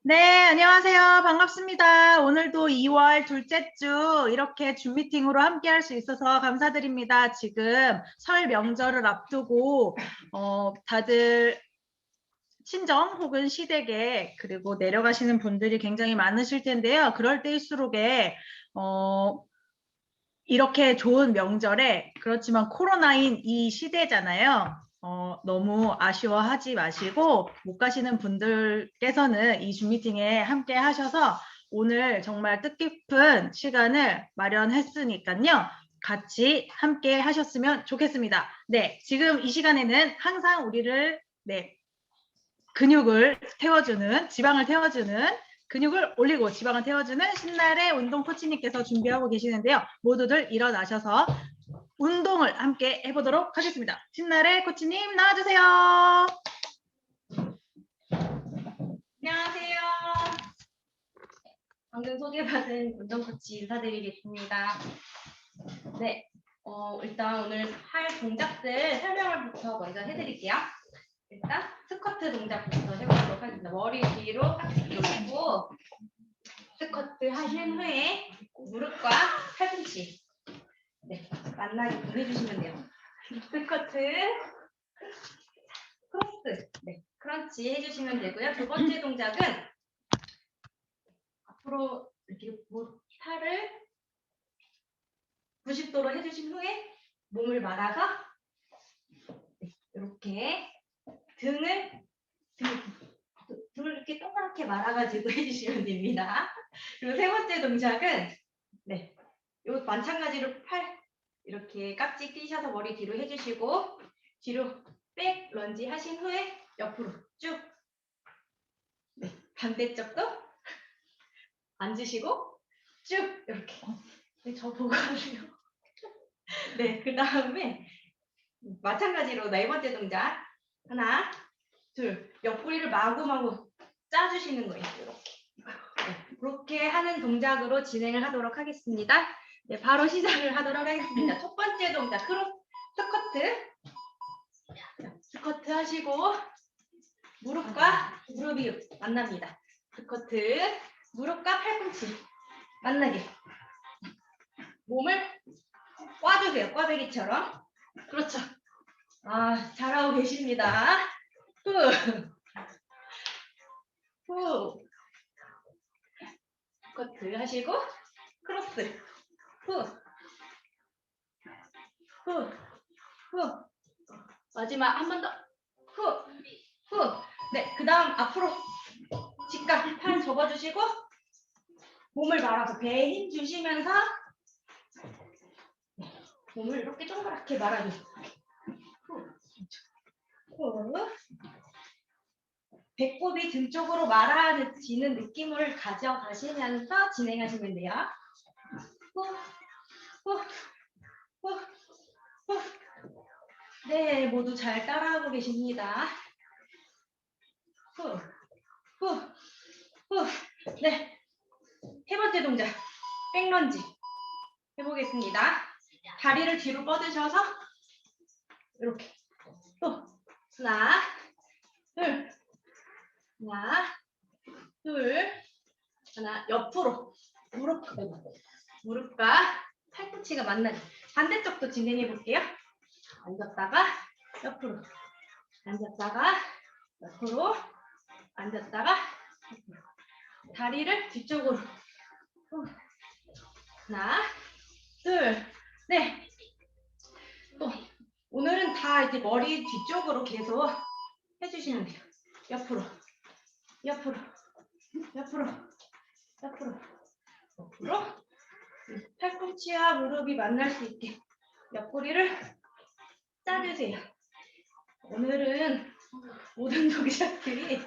네, 안녕하세요. 반갑습니다. 오늘도 2월 둘째 주 이렇게 줌 미팅으로 함께 할 수 있어서 감사드립니다. 지금 설 명절을 앞두고 다들 친정 혹은 시댁에 그리고 내려가시는 분들이 굉장히 많으실 텐데요. 그럴 때일수록에 이렇게 좋은 명절에 그렇지만 코로나인 이 시대잖아요. 너무 아쉬워하지 마시고 못 가시는 분들께서는 이 줌 미팅에 함께 하셔서 오늘 정말 뜻깊은 시간을 마련했으니까요. 같이 함께 하셨으면 좋겠습니다. 네, 지금 이 시간에는 항상 우리를 근육을 태워주는, 지방을 태워주는, 근육을 올리고 지방을 태워주는 신날의 운동 코치님께서 준비하고 계시는데요. 모두들 일어나셔서 운동을 함께 해보도록 하겠습니다. 신날의 코치님 나와주세요. 안녕하세요. 방금 소개받은 운동 코치 인사드리겠습니다. 네, 일단 오늘 할 동작들 설명을부터 먼저 해드릴게요. 일단 스쿼트 동작부터 해보도록 하겠습니다. 머리 뒤로 딱 놓고 스쿼트 하신 후에 무릎과 팔꿈치 만나게 보내주시면 돼요. 스쿼트, 크로스, 크런치 해주시면 되고요. 두 번째 동작은 앞으로 이렇게 팔을 90도로 해주신 후에 몸을 말아서 이렇게 등을 이렇게 동그랗게 말아가지고 해주시면 됩니다. 그리고 세 번째 동작은 요 마찬가지로 팔 이렇게 깍지 끼셔서 머리 뒤로 해주시고 뒤로 백 런지 하신 후에 옆으로 쭉 반대쪽도 앉으시고 쭉 이렇게 저 보고 하세요. 그 다음에 마찬가지로 네 번째 동작 하나 둘 옆구리를 마구마구 짜주시는 거예요. 이렇게 하는 동작으로 진행을 하도록 하겠습니다. 바로 시작을 하도록 하겠습니다. 첫 번째 동작 스쿼트 하시고 무릎과 무릎이 만납니다. 스쿼트 무릎과 팔꿈치 만나게 몸을 꽈주세요. 꽈배기처럼. 그렇죠. 잘하고 계십니다. 후. 스쿼트 하시고 크로스. 후. 마지막 한 번 더. 후. 그 다음 앞으로 직각 팔 접어주시고 몸을 말아서 배에 힘 주시면서 몸을 이렇게 동그랗게 말아주세요. 배꼽이 등 쪽으로 말아지는 느낌을 가져가시면서 진행하시면 돼요. 네, 모두 잘 따라하고 계십니다. 세 번째 동작, 백런지 해보겠습니다. 다리를 뒤로 뻗으셔서 이렇게 또 하나, 둘, 하나 옆으로 무릎과 팔꿈치가 만나는 반대쪽도 진행해 볼게요. 앉았다가 옆으로, 앉았다가 옆으로, 앉았다가 옆으로. 다리를 뒤쪽으로 하나, 둘, 또 오늘은 다 이제 머리 뒤쪽으로 계속 해주시면 돼요. 옆으로, 팔꿈치와 무릎이 만날 수 있게 옆구리를 짜주세요. 오늘은 모든 동작들이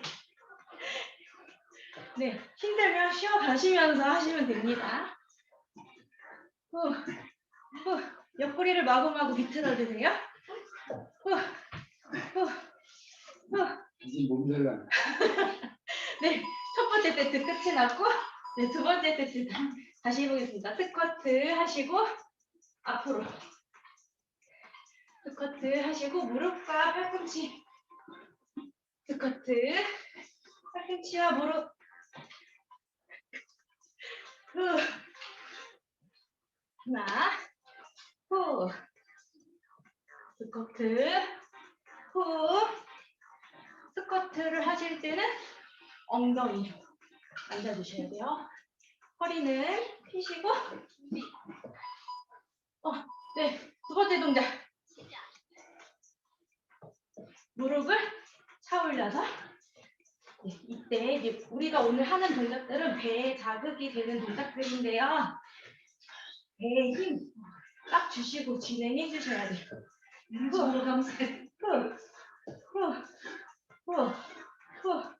힘들면 쉬어가시면서 하시면 됩니다. 옆구리를 마구마구 비틀어주세요. 이제 몸살나. 첫 번째 세트 끝이 났고 두 번째 세트 다시 해보겠습니다. 스쿼트 하시고 앞으로 스쿼트 하시고 무릎과 팔꿈치 스쿼트 팔꿈치와 무릎 후. 하나, 후. 스쿼트, 후. 스쿼트를 하실 때는 엉덩이로 앉아주셔야 돼요. 허리는 펴시고, 네, 두 번째 동작. 무릎을 차 올려서, 네, 이때 이제 우리가 오늘 하는 동작들은 배에 자극이 되는 동작들인데요. 배에 힘 딱 주시고 진행해 주셔야 돼요. 정말 감사해요. 후, 후, 후, 후.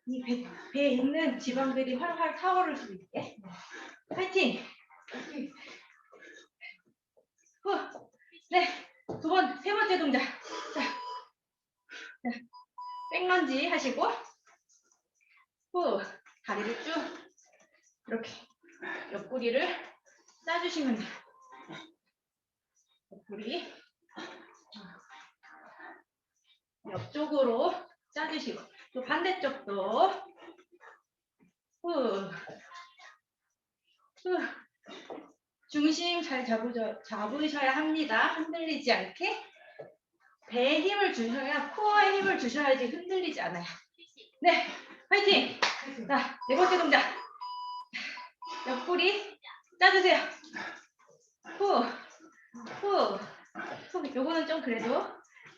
이 배에 있는 지방들이 활활 타오를 수 있게. 파이팅! 후. 네, 세 번째 동작. 자, 백런지 하시고, 후, 다리를 쭉 이렇게 옆구리를 짜주시면 돼요. 옆구리 옆쪽으로 짜주시고, 또 반대쪽도 후, 후. 중심 잘 잡으셔야 합니다. 흔들리지 않게. 배에 힘을 주셔야, 코어에 힘을 주셔야지 흔들리지 않아요. 네, 화이팅! 자, 네 번째 동작. 옆구리 짜주세요. 후, 후, 후. 요거는 좀 그래도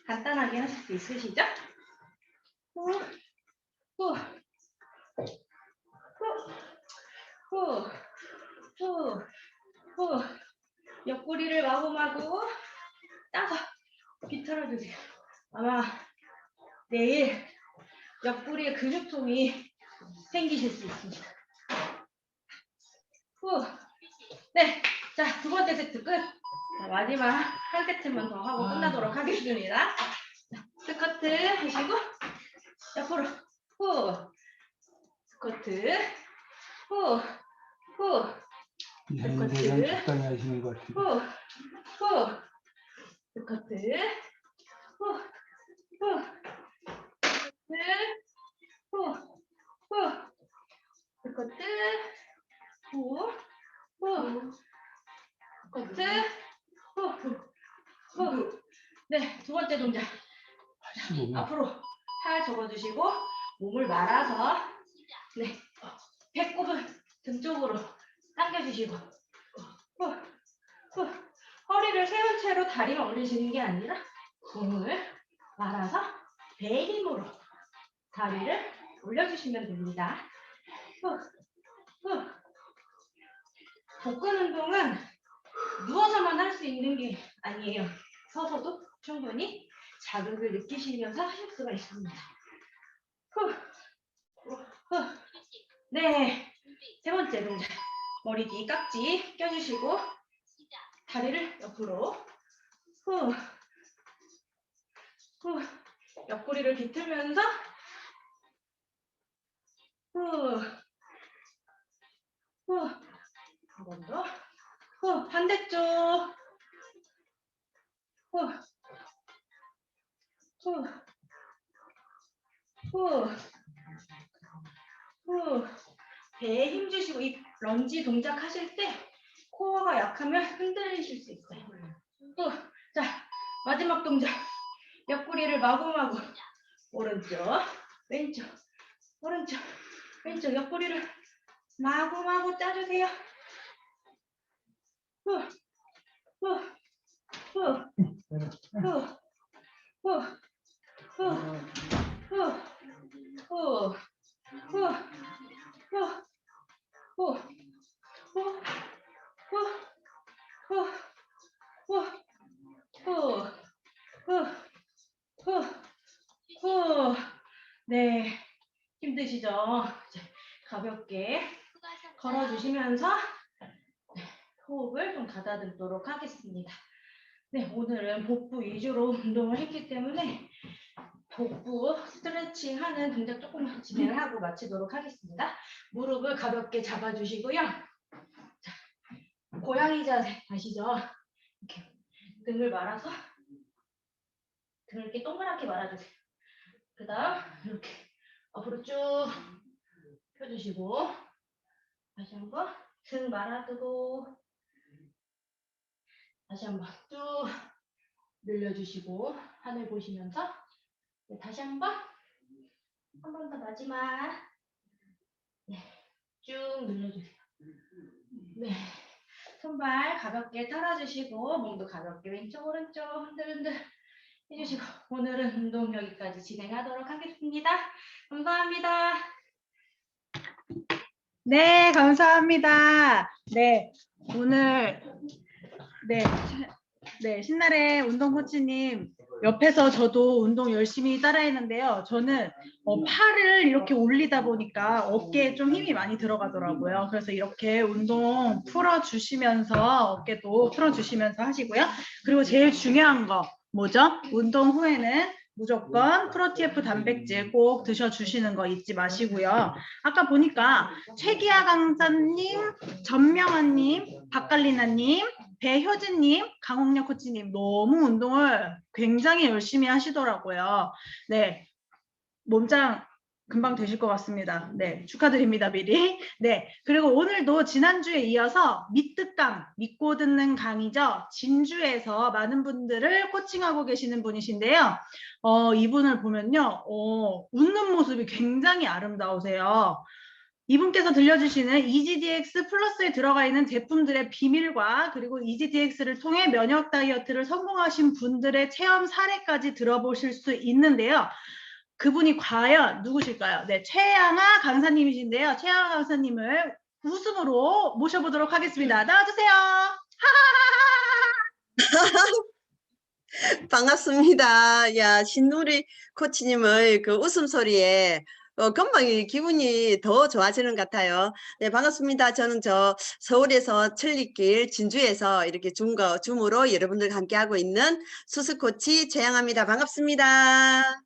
간단하게 하실 수 있으시죠? 후, 후, 후, 후, 후. 옆구리를 마구마구 짜서 비틀어주세요. 아마 내일 옆구리에 근육통이 생기실 수 있습니다. 후. 네. 자, 두 번째 세트 끝. 자, 마지막 한 세트만 더 하고 끝나도록 하겠습니다. 자, 스쿼트 하시고, 옆으로. 후. 스쿼트. 후. 후. 대장 적당히 하시는 것 같아요. 후. 후. 스쿼트. 후. 후. 후. 후. 스쿼트. 후. 후. 스쿼트. 후. 후. 네, 두 번째 동작. 85만. 앞으로 팔 접어주시고 몸을 말아서 네, 배꼽을 등 쪽으로 당겨주시고 후, 후. 허리를 세운 채로 다리만 올리시는 게 아니라 몸을 말아서 배 힘으로 다리를 올려주시면 됩니다. 후, 후. 복근 운동은 누워서만 할 수 있는 게 아니에요. 서서도 충분히 자극을 느끼시면서 하실 수가 있습니다. 후, 후. 네, 세 번째 동작. 머리 뒤 깍지 껴주시고 다리를 옆으로 후, 후. 옆구리를 비틀면서 후, 후. 한 번 더. 후, 반대쪽. 후, 후, 후, 후. 배에 힘 주시고 이 런지 동작 하실 때 코어가 약하면 흔들리실 수 있어요. 후. 자, 마지막 동작. 옆구리를 마구마구 오른쪽, 왼쪽, 오른쪽, 왼쪽 옆구리를 마구마구 짜주세요. 후, 후, 후, 후, 후, 후, 후, 후, 후, 후, 후, 후, 후, 후, 후, 후. 네, 힘드시죠? 이제 가볍게 걸어주시면서 호흡을 좀 가다듬도록 하겠습니다. 네, 오늘은 복부 위주로 운동을 했기 때문에 복부 스트레칭 하는 동작 조금 진행을 하고 마치도록 하겠습니다. 무릎을 가볍게 잡아주시고요. 자, 고양이 자세 아시죠? 이렇게 등을 말아서 등을 이렇게 동그랗게 말아주세요. 그 다음 이렇게 앞으로 쭉 펴주시고 다시 한번 등 말아두고 다시 한번 쭉 늘려주시고 하늘 보시면서 네, 다시 한번 한 번 더 마지막 네, 쭉 늘려주세요. 네, 손발 가볍게 털어주시고 몸도 가볍게 왼쪽 오른쪽 흔들흔들 해주시고 오늘은 운동 여기까지 진행하도록 하겠습니다. 감사합니다. 네, 감사합니다. 네, 오늘 네, 신나래 운동 코치님 옆에서 저도 운동 열심히 따라했는데요. 저는 팔을 이렇게 올리다 보니까 어깨에 좀 힘이 많이 들어가더라고요. 그래서 이렇게 운동 풀어주시면서 어깨도 풀어주시면서 하시고요. 그리고 제일 중요한 거 뭐죠? 운동 후에는 무조건 프로티에프 단백질 꼭 드셔주시는 거 잊지 마시고요. 아까 보니까 최기아 강사님, 전명환님, 박갈리나님, 배효진님, 강홍렬 코치님 너무 운동을 굉장히 열심히 하시더라고요. 네, 몸짱 금방 되실 것 같습니다. 네, 축하드립니다, 미리. 네, 그리고 오늘도 지난주에 이어서 밑듣강, 믿고 듣는 강의죠. 진주에서 많은 분들을 코칭하고 계시는 분이신데요. 이분을 보면요, 웃는 모습이 굉장히 아름다우세요. 이분께서 들려주시는 EGDX 플러스에 들어가 있는 제품들의 비밀과 그리고 EGDX를 통해 면역 다이어트를 성공하신 분들의 체험 사례까지 들어보실 수 있는데요. 그분이 과연 누구실까요? 네, 최양아 강사님이신데요. 최양아 강사님을 웃음으로 모셔보도록 하겠습니다. 나와주세요. 반갑습니다. 야, 신누리 코치님의 그 웃음소리에 금방 이 기분이 더 좋아지는 것 같아요. 네, 반갑습니다. 저는 서울에서 천리길 진주에서 이렇게 줌으로 여러분들과 함께하고 있는 수수코치 최양아입니다. 반갑습니다.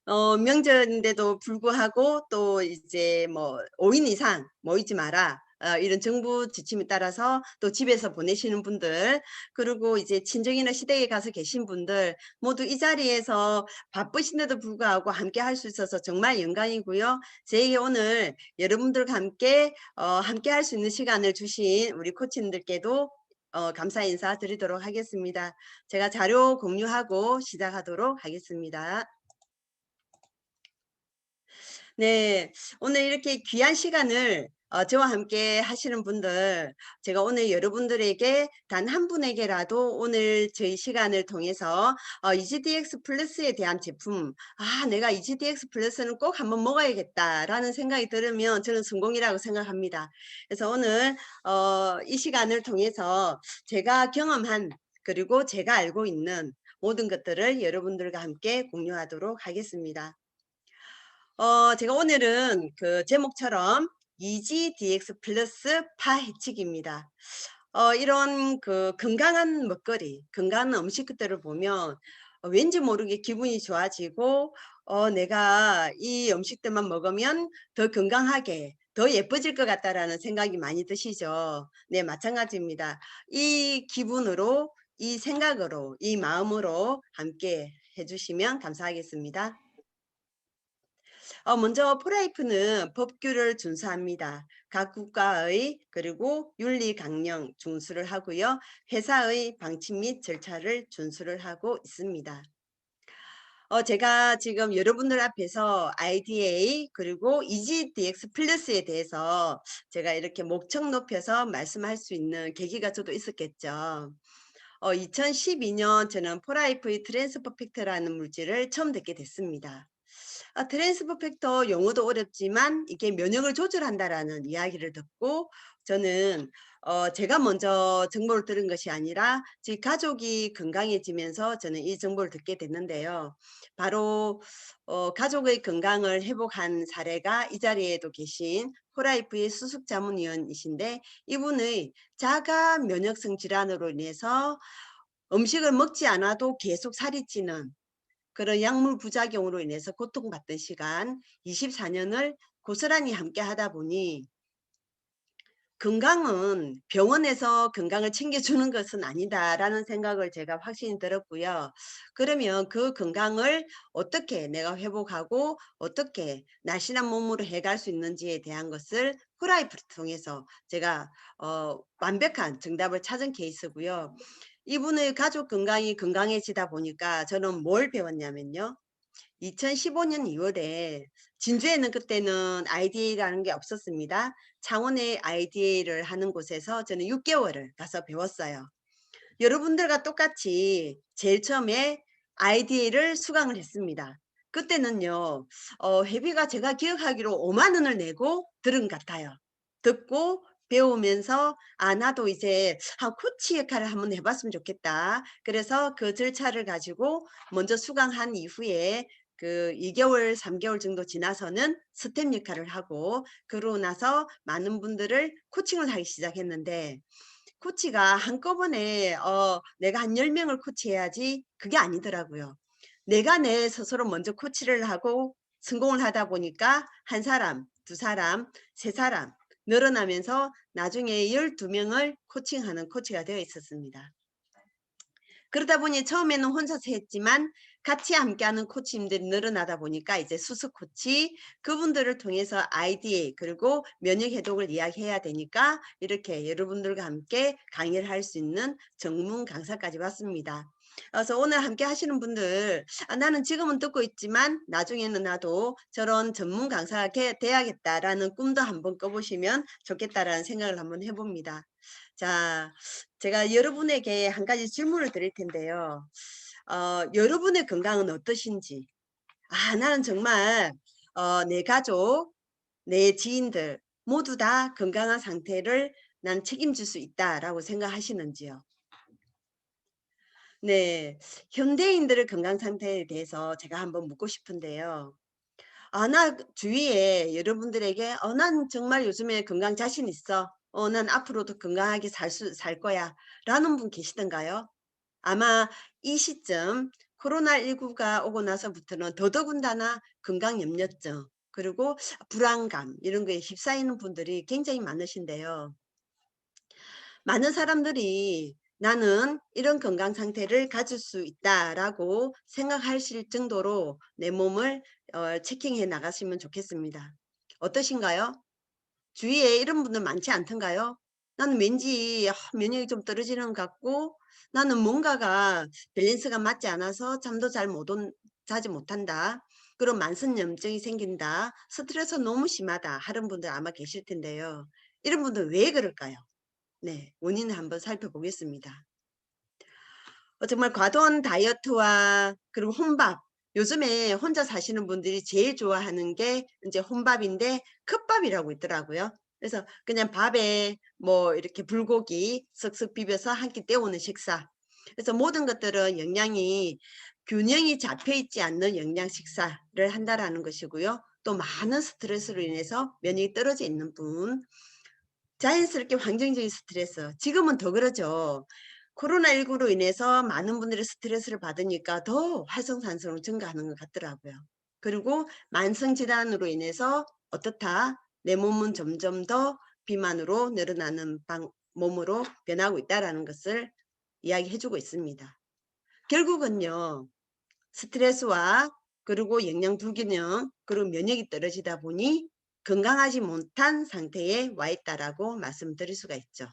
명절인데도 불구하고 또 이제 뭐 5인 이상 모이지 마라. 이런 정부 지침에 따라서 또 집에서 보내시는 분들, 그리고 이제 친정이나 시댁에 가서 계신 분들 모두 이 자리에서 바쁘신데도 불구하고 함께 할 수 있어서 정말 영광이고요. 저에게 오늘 여러분들과 함께 할 수 있는 시간을 주신 우리 코치님들께도 감사 인사 드리도록 하겠습니다. 제가 자료 공유하고 시작하도록 하겠습니다. 네, 오늘 이렇게 귀한 시간을 저와 함께 하시는 분들, 제가 오늘 여러분들에게 단 한 분에게라도 오늘 저희 시간을 통해서 EGDX 플러스에 대한 제품, 내가 EGDX 플러스는 꼭 한번 먹어야겠다라는 생각이 들으면 저는 성공이라고 생각합니다. 그래서 오늘 이 시간을 통해서 제가 경험한 그리고 제가 알고 있는 모든 것들을 여러분들과 함께 공유하도록 하겠습니다. 제가 오늘은 그 제목처럼 EGDX 플러스 파헤치기입니다. 이런 그 건강한 먹거리, 건강한 음식들을 보면 왠지 모르게 기분이 좋아지고 내가 이 음식들만 먹으면 더 건강하게 더 예뻐질 것 같다라는 생각이 많이 드시죠. 네, 마찬가지입니다. 이 기분으로, 이 생각으로, 이 마음으로 함께 해주시면 감사하겠습니다. 먼저 프라이프는 법규를 준수합니다. 각 국가의 그리고 윤리 강령 준수를 하고요. 회사의 방침 및 절차를 준수를 하고 있습니다. 제가 지금 여러분들 앞에서 IDA 그리고 EGDX 플러스에 대해서 제가 이렇게 목청 높여서 말씀할 수 있는 계기가 저도 있었겠죠. 2012년 저는 포라이프의 트랜스퍼펙트라는 물질을 처음 듣게 됐습니다. 트랜스퍼 팩터 용어도 어렵지만 이게 면역을 조절한다라는 이야기를 듣고 저는 제가 먼저 정보를 들은 것이 아니라 제 가족이 건강해지면서 저는 이 정보를 듣게 됐는데요. 바로 가족의 건강을 회복한 사례가 이 자리에도 계신 포라이프의 수석자문위원이신데 이분의 자가 면역성 질환으로 인해서 음식을 먹지 않아도 계속 살이 찌는 그런 약물 부작용으로 인해서 고통받던 시간 24년을 고스란히 함께 하다 보니 건강은 병원에서 건강을 챙겨주는 것은 아니다라는 생각을 제가 확신이 들었고요. 그러면 그 건강을 어떻게 내가 회복하고 어떻게 날씬한 몸으로 해갈 수 있는지에 대한 것을 프라이프를 통해서 제가 완벽한 정답을 찾은 케이스고요. 이분의 가족 건강이 건강해지다 보니까 저는 뭘 배웠냐면요. 2015년 2월에 진주에는 그때는 IDA라는 게 없었습니다. 창원의 IDA를 하는 곳에서 저는 6개월을 가서 배웠어요. 여러분들과 똑같이 제일 처음에 IDA를 수강을 했습니다. 그때는요, 회비가 제가 기억하기로 5만 원을 내고 들은 것 같아요. 듣고 배우면서 나도 이제 코치 역할을 한번 해봤으면 좋겠다. 그래서 그 절차를 가지고 먼저 수강한 이후에 그 2개월, 3개월 정도 지나서는 스텝 역할을 하고 그러고 나서 많은 분들을 코칭을 하기 시작했는데 코치가 한꺼번에 내가 한 10명을 코치해야지 그게 아니더라고요. 내가 내 스스로 먼저 코치를 하고 성공을 하다 보니까 한 사람, 두 사람, 세 사람 늘어나면서 나중에 12명을 코칭하는 코치가 되어 있었습니다. 그러다 보니 처음에는 혼자서 했지만 같이 함께하는 코치님들이 늘어나다 보니까 이제 수석 코치 그분들을 통해서 IDA 그리고 면역 해독을 이야기해야 되니까 이렇게 여러분들과 함께 강의를 할 수 있는 전문 강사까지 왔습니다. 그래서 오늘 함께 하시는 분들 나는 지금은 듣고 있지만 나중에는 나도 저런 전문 강사가 돼야겠다라는 꿈도 한번 꿔보시면 좋겠다라는 생각을 한번 해봅니다. 자, 제가 여러분에게 한 가지 질문을 드릴 텐데요. 여러분의 건강은 어떠신지. 나는 정말 내 가족, 내 지인들 모두 다 건강한 상태를 난 책임질 수 있다라고 생각하시는지요? 네, 현대인들의 건강 상태에 대해서 제가 한번 묻고 싶은데요. 나 주위에 여러분들에게 난 정말 요즘에 건강 자신 있어. 난 앞으로도 건강하게 살 거야. 라는 분 계시던가요? 아마 이 시점 코로나19가 오고 나서부터는 더더군다나 건강 염려증 그리고 불안감 이런 거에 휩싸이는 분들이 굉장히 많으신데요. 많은 사람들이 나는 이런 건강 상태를 가질 수 있다라고 생각하실 정도로 내 몸을 체킹해 나가시면 좋겠습니다. 어떠신가요? 주위에 이런 분들 많지 않던가요? 나는 왠지 면역이 좀 떨어지는 것 같고 나는 뭔가가 밸런스가 맞지 않아서 잠도 자지 못한다. 그런 만성염증이 생긴다. 스트레스 너무 심하다 하는 분들 아마 계실 텐데요. 이런 분들 왜 그럴까요? 네, 원인을 한번 살펴보겠습니다. 정말 과도한 다이어트와 그리고 혼밥. 요즘에 혼자 사시는 분들이 제일 좋아하는 게 이제 혼밥인데 컵밥이라고 있더라고요. 그래서 그냥 밥에 뭐 이렇게 불고기 쓱쓱 비벼서 한 끼 때우는 식사. 그래서 모든 것들은 균형이 잡혀 있지 않는 영양 식사를 한다라는 것이고요. 또 많은 스트레스로 인해서 면역이 떨어져 있는 분, 자연스럽게 환경적인 스트레스, 지금은 더 그러죠. 코로나19로 인해서 많은 분들이 스트레스를 받으니까 더 활성산소가 증가하는 것 같더라고요. 그리고 만성질환으로 인해서 어떻다? 내 몸은 점점 더 비만으로 늘어나는 몸으로 변하고 있다는 것을 이야기해주고 있습니다. 결국은요. 스트레스와 그리고 영양 불균형 그리고 면역이 떨어지다 보니 건강하지 못한 상태에 와 있다라고 말씀드릴 수가 있죠.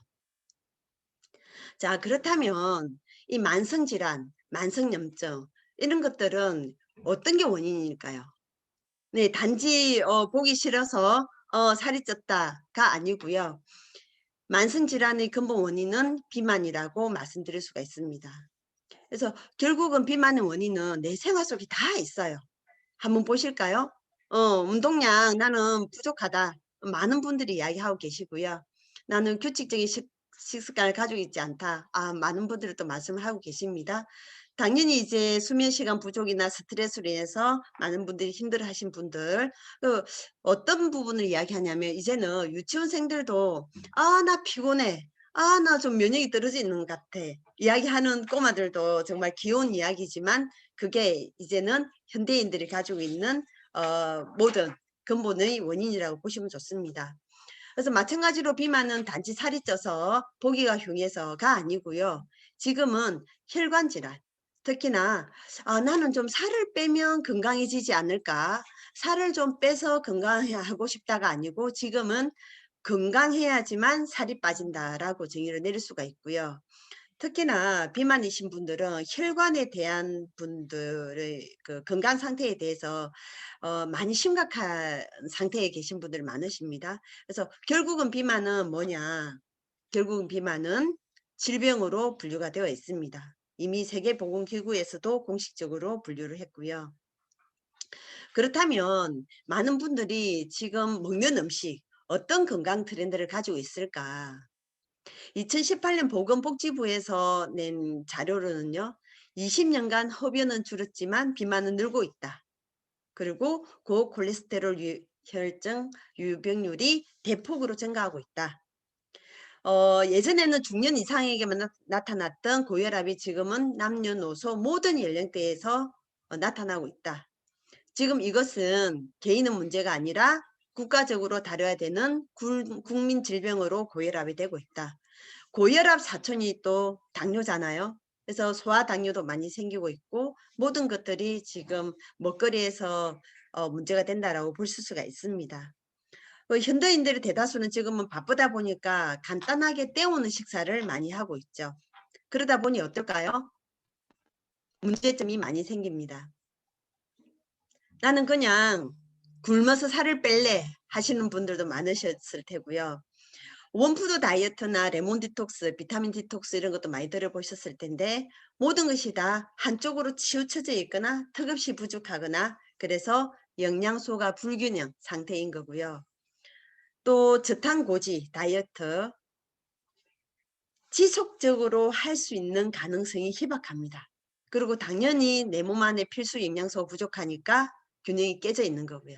자, 그렇다면 이 만성질환, 만성염증 이런 것들은 어떤 게 원인일까요? 네, 단지 보기 싫어서 살이 쪘다가 아니고요. 만성질환의 근본 원인은 비만이라고 말씀드릴 수가 있습니다. 그래서 결국은 비만의 원인은 내 생활 속에 다 있어요. 한번 보실까요? 운동량 나는 부족하다. 많은 분들이 이야기하고 계시고요. 나는 규칙적인 식습관을 가지고 있지 않다. 많은 분들이 또 말씀을 하고 계십니다. 당연히 이제 수면 시간 부족이나 스트레스로 인해서 많은 분들이 힘들어 하신 분들, 어떤 부분을 이야기하냐면 이제는 유치원생들도 나 피곤해. 나 좀 면역이 떨어지는 것 같아. 이야기하는 꼬마들도 정말 귀여운 이야기지만 그게 이제는 현대인들이 가지고 있는 모든 근본의 원인이라고 보시면 좋습니다. 그래서 마찬가지로 비만은 단지 살이 쪄서 보기가 흉해서가 아니고요. 지금은 혈관 질환, 특히나 나는 좀 살을 빼면 건강해지지 않을까? 살을 좀 빼서 건강하고 싶다가 아니고 지금은 건강해야지만 살이 빠진다라고 정의를 내릴 수가 있고요. 특히나 비만이신 분들은 혈관에 대한 분들의 그 건강 상태에 대해서 많이 심각한 상태에 계신 분들 많으십니다. 그래서 결국은 비만은 뭐냐? 결국은 비만은 질병으로 분류가 되어 있습니다. 이미 세계보건기구에서도 공식적으로 분류를 했고요. 그렇다면 많은 분들이 지금 먹는 음식 어떤 건강 트렌드를 가지고 있을까? 2018년 보건복지부에서 낸 자료로는요. 20년간 흡연은 줄었지만 비만은 늘고 있다. 그리고 고콜레스테롤 혈증 유병률이 대폭으로 증가하고 있다. 예전에는 중년 이상에게만 나타났던 고혈압이 지금은 남녀노소 모든 연령대에서 나타나고 있다. 지금 이것은 개인의 문제가 아니라 국가적으로 다뤄야 되는 국민 질병으로 고혈압이 되고 있다. 고혈압 사촌이 또 당뇨잖아요. 그래서 소아당뇨도 많이 생기고 있고 모든 것들이 지금 먹거리에서 문제가 된다라고 볼 수가 있습니다. 현대인들의 대다수는 지금은 바쁘다 보니까 간단하게 때우는 식사를 많이 하고 있죠. 그러다 보니 어떨까요? 문제점이 많이 생깁니다. 나는 그냥 굶어서 살을 뺄래 하시는 분들도 많으셨을 테고요. 원푸드 다이어트나 레몬 디톡스, 비타민 디톡스 이런 것도 많이 들어보셨을 텐데 모든 것이 다 한쪽으로 치우쳐져 있거나 턱없이 부족하거나 그래서 영양소가 불균형 상태인 거고요. 또 저탄고지 다이어트 지속적으로 할 수 있는 가능성이 희박합니다. 그리고 당연히 내 몸 안에 필수 영양소가 부족하니까 균형이 깨져 있는 거고요.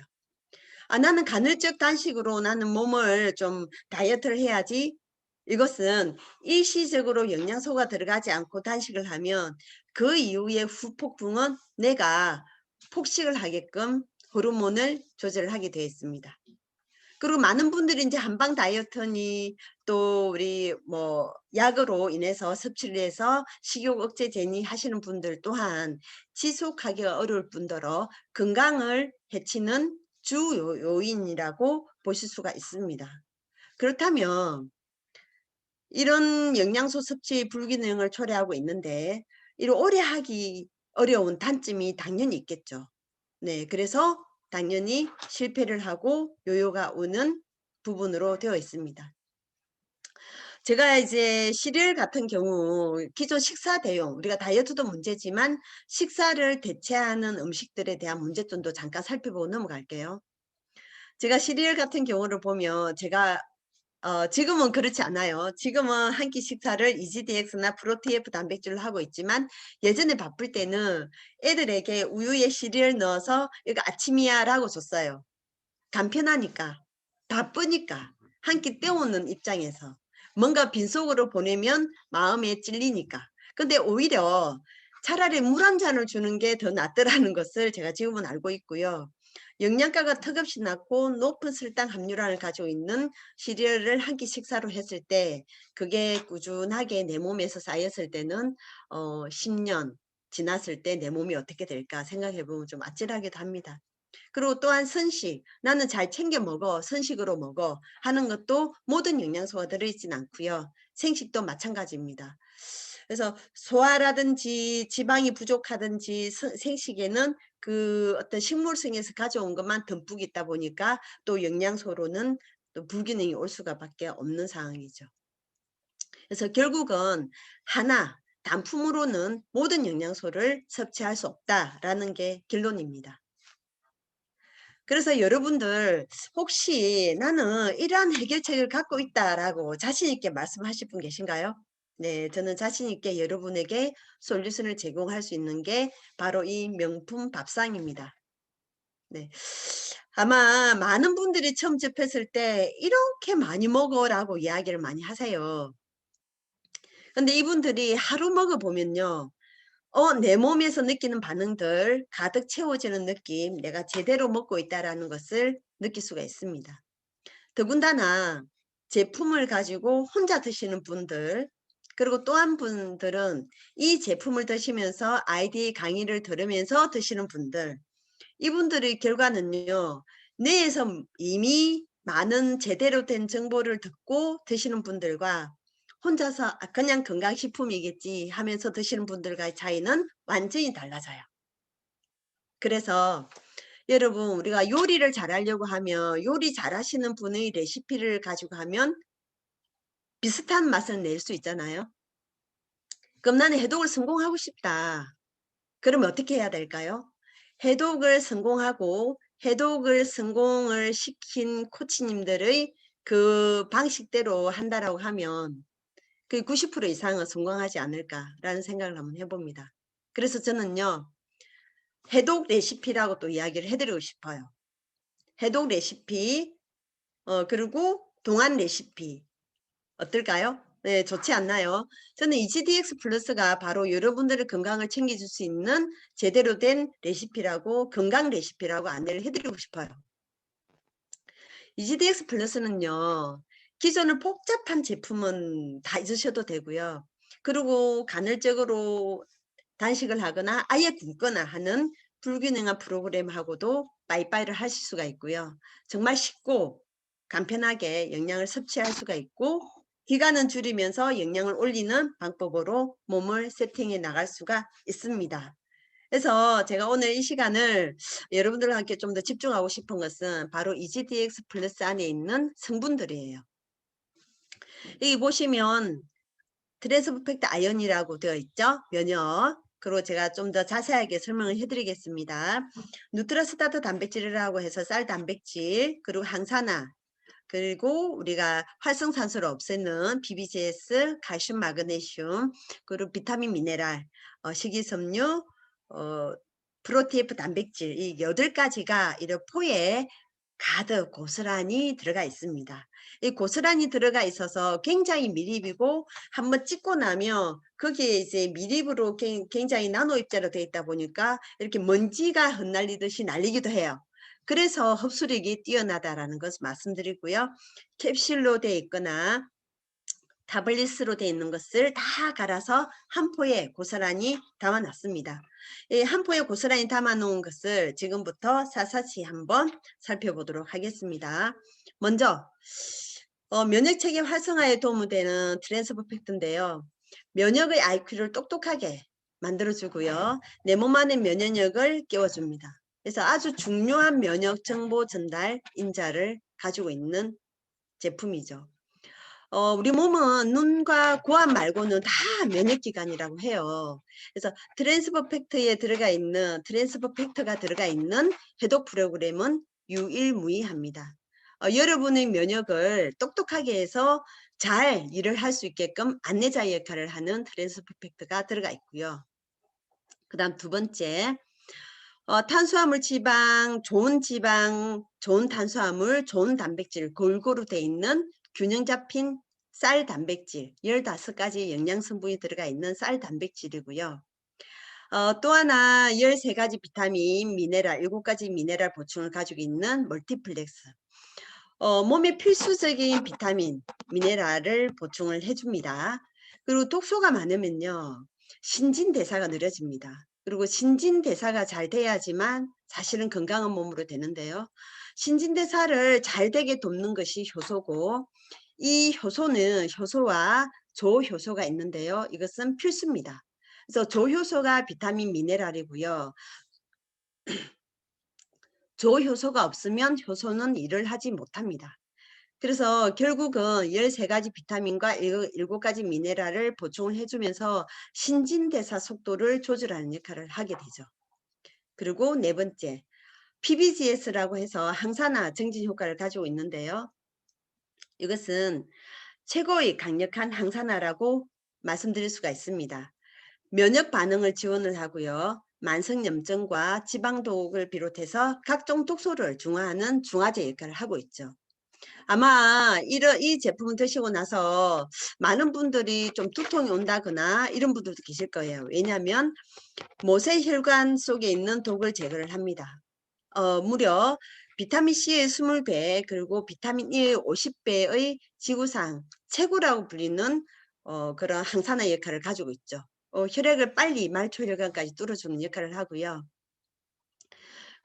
나는 간헐적 단식으로 나는 몸을 좀 다이어트를 해야지. 이것은 일시적으로 영양소가 들어가지 않고 단식을 하면 그 이후에 후폭풍은 내가 폭식을 하게끔 호르몬을 조절하게 되어 있습니다. 그리고 많은 분들이 이제 한방 다이어트니 또 우리 뭐 약으로 인해서 섭취를 해서 식욕 억제 제니 하시는 분들 또한 지속하기가 어려울 뿐더러 건강을 해치는 주 요인이라고 보실 수가 있습니다. 그렇다면 이런 영양소 섭취 불균형을 초래하고 있는데 이를 오래 하기 어려운 단점이 당연히 있겠죠. 네, 그래서 당연히 실패를 하고 요요가 오는 부분으로 되어 있습니다. 제가 이제 시리얼 같은 경우 기존 식사 대용, 우리가 다이어트도 문제지만 식사를 대체하는 음식들에 대한 문제점도 잠깐 살펴보고 넘어갈게요. 제가 시리얼 같은 경우를 보면 제가 지금은 그렇지 않아요. 지금은 한 끼 식사를 EGDX나 프로TF 단백질로 하고 있지만 예전에 바쁠 때는 애들에게 우유에 시리얼 넣어서 이거 아침이야 라고 줬어요. 간편하니까 바쁘니까 한 끼 때우는 입장에서 뭔가 빈속으로 보내면 마음에 찔리니까. 근데 오히려 차라리 물 한 잔을 주는 게 더 낫더라는 것을 제가 지금은 알고 있고요. 영양가가 턱없이 낮고 높은 설탕 함유량을 가지고 있는 시리얼을 한 끼 식사로 했을 때 그게 꾸준하게 내 몸에서 쌓였을 때는 10년 지났을 때 내 몸이 어떻게 될까 생각해 보면 좀 아찔하기도 합니다. 그리고 또한 선식, 나는 잘 챙겨 먹어, 선식으로 먹어 하는 것도 모든 영양소가 들어있진 않고요. 생식도 마찬가지입니다. 그래서 소화라든지 지방이 부족하든지 생식에는 그 어떤 식물성에서 가져온 것만 듬뿍 있다 보니까 또 영양소로는 또 불균형이 올 수가 밖에 없는 상황이죠. 그래서 결국은 하나, 단품으로는 모든 영양소를 섭취할 수 없다라는 게 결론입니다. 그래서 여러분들 혹시 나는 이러한 해결책을 갖고 있다라고 자신 있게 말씀하실 분 계신가요? 네, 저는 자신 있게 여러분에게 솔루션을 제공할 수 있는 게 바로 이 명품 밥상입니다. 네, 아마 많은 분들이 처음 접했을 때 이렇게 많이 먹어라고 이야기를 많이 하세요. 근데 이분들이 하루 먹어보면요. 내 몸에서 느끼는 반응들, 가득 채워지는 느낌, 내가 제대로 먹고 있다는 것을 느낄 수가 있습니다. 더군다나 제품을 가지고 혼자 드시는 분들, 그리고 또 한 분들은 이 제품을 드시면서 아이디 강의를 들으면서 드시는 분들, 이분들의 결과는요, 뇌에서 이미 많은 제대로 된 정보를 듣고 드시는 분들과 혼자서 그냥 건강식품이겠지 하면서 드시는 분들과의 차이는 완전히 달라져요. 그래서 여러분 우리가 요리를 잘하려고 하면 요리 잘하시는 분의 레시피를 가지고 하면 비슷한 맛을 낼 수 있잖아요. 그럼 나는 해독을 성공하고 싶다. 그러면 어떻게 해야 될까요? 해독을 성공하고 해독을 성공을 시킨 코치님들의 그 방식대로 한다라고 하면 그 90% 이상은 성공하지 않을까라는 생각을 한번 해봅니다. 그래서 저는요. 해독 레시피라고 또 이야기를 해드리고 싶어요. 해독 레시피 그리고 동안 레시피 어떨까요? 네, 좋지 않나요? 저는 EGDX 플러스가 바로 여러분들의 건강을 챙겨줄 수 있는 제대로 된 레시피라고 건강 레시피라고 안내를 해드리고 싶어요. EGDX 플러스는요. 기존의 복잡한 제품은 다 잊으셔도 되고요. 그리고 간헐적으로 단식을 하거나 아예 굶거나 하는 불균형한 프로그램하고도 빠이빠이를 하실 수가 있고요. 정말 쉽고 간편하게 영양을 섭취할 수가 있고 기간은 줄이면서 영양을 올리는 방법으로 몸을 세팅해 나갈 수가 있습니다. 그래서 제가 오늘 이 시간을 여러분들과 함께 좀 더 집중하고 싶은 것은 바로 EGDX 플러스 안에 있는 성분들이에요. 여기 보시면 트랜스퍼펙트 아연이라고 되어 있죠. 면역. 그리고 제가 좀 더 자세하게 설명을 해드리겠습니다. 누트라스타트 단백질이라고 해서 쌀 단백질, 그리고 항산화, 그리고 우리가 활성산소를 없애는 BBGS, 칼슘, 마그네슘, 그리고 비타민, 미네랄, 식이섬유, 프로티에프 단백질 이 8가지가 이런 포에 가득 고스란히 들어가 있습니다. 이 고스란히 들어가 있어서 굉장히 밀입이고 한번 찍고 나면 거기에 이제 밀입으로 굉장히 나노 입자로 되어 있다 보니까 이렇게 먼지가 흩날리듯이 날리기도 해요. 그래서 흡수력이 뛰어나다라는 것을 말씀드리고요. 캡슐로 되어 있거나 타블릿으로 되어 있는 것을 다 갈아서 한 포에 고스란히 담아놨습니다. 이 한 포에 고스란히 담아놓은 것을 지금부터 사사시 한번 살펴보도록 하겠습니다. 먼저 면역체계 활성화에 도움이 되는 트랜스퍼펙트인데요. 면역의 IQ를 똑똑하게 만들어주고요. 내 몸 안의 면역력을 깨워줍니다. 그래서 아주 중요한 면역 정보 전달 인자를 가지고 있는 제품이죠. 우리 몸은 눈과 고환 말고는 다 면역기관이라고 해요. 그래서 트랜스퍼펙트가 들어가 있는 해독 프로그램은 유일무이합니다. 여러분의 면역을 똑똑하게 해서 잘 일을 할 수 있게끔 안내자 역할을 하는 트랜스퍼펙트가 들어가 있고요. 그 다음 두 번째, 탄수화물 지방, 좋은 탄수화물, 좋은 단백질 골고루 돼 있는 균형 잡힌 쌀 단백질 15가지 영양 성분이 들어가 있는 쌀 단백질이고요. 또 하나 13가지 비타민, 미네랄, 7가지 미네랄 보충을 가지고 있는 멀티플렉스. 몸에 필수적인 비타민, 미네랄을 보충을 해줍니다. 그리고 독소가 많으면요. 신진대사가 느려집니다. 그리고 신진대사가 잘 돼야지만 사실은 건강한 몸으로 되는데요. 신진대사를 잘 되게 돕는 것이 효소고 이 효소는 효소와 조효소가 있는데요. 이것은 필수입니다. 그래서 조효소가 비타민 미네랄이고요. 조효소가 없으면 효소는 일을 하지 못합니다. 그래서 결국은 13가지 비타민과 7가지 미네랄을 보충을 해주면서 신진대사 속도를 조절하는 역할을 하게 되죠. 그리고 네 번째, PBGS라고 해서 항산화 정진 효과를 가지고 있는데요. 이것은 최고의 강력한 항산화라고 말씀드릴 수가 있습니다. 면역 반응을 지원을 하고요. 만성염증과 지방독을 비롯해서 각종 독소를 중화하는 중화제 역할을 하고 있죠. 아마 이 제품을 드시고 나서 많은 분들이 좀 두통이 온다거나 이런 분들도 계실 거예요. 왜냐하면 모세혈관 속에 있는 독을 제거를 합니다. 무려 비타민C의 20배 그리고 비타민 E의 50배의 지구상 최고라고 불리는 그런 항산화 역할을 가지고 있죠. 혈액을 빨리 말초혈관까지 뚫어주는 역할을 하고요.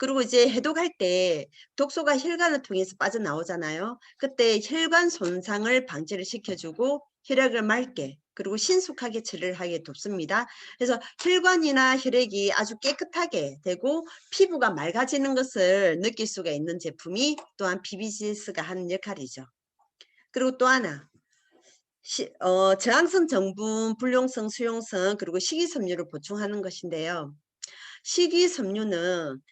그리고 이제 해독할 때 독소가 혈관을 통해서 빠져나오잖아요. 그때 혈관 손상을 방지를 시켜주고 혈액을 맑게 그리고 신속하게 처리를 하게 돕습니다. 그래서 혈관이나 혈액이 아주 깨끗하게 되고 피부가 맑아지는 것을 느낄 수가 있는 제품이 또한 PBGS가 하는 역할이죠. 그리고 또 하나 저항성 정분, 불용성, 수용성 그리고 식이섬유를 보충하는 것인데요. 식이섬유는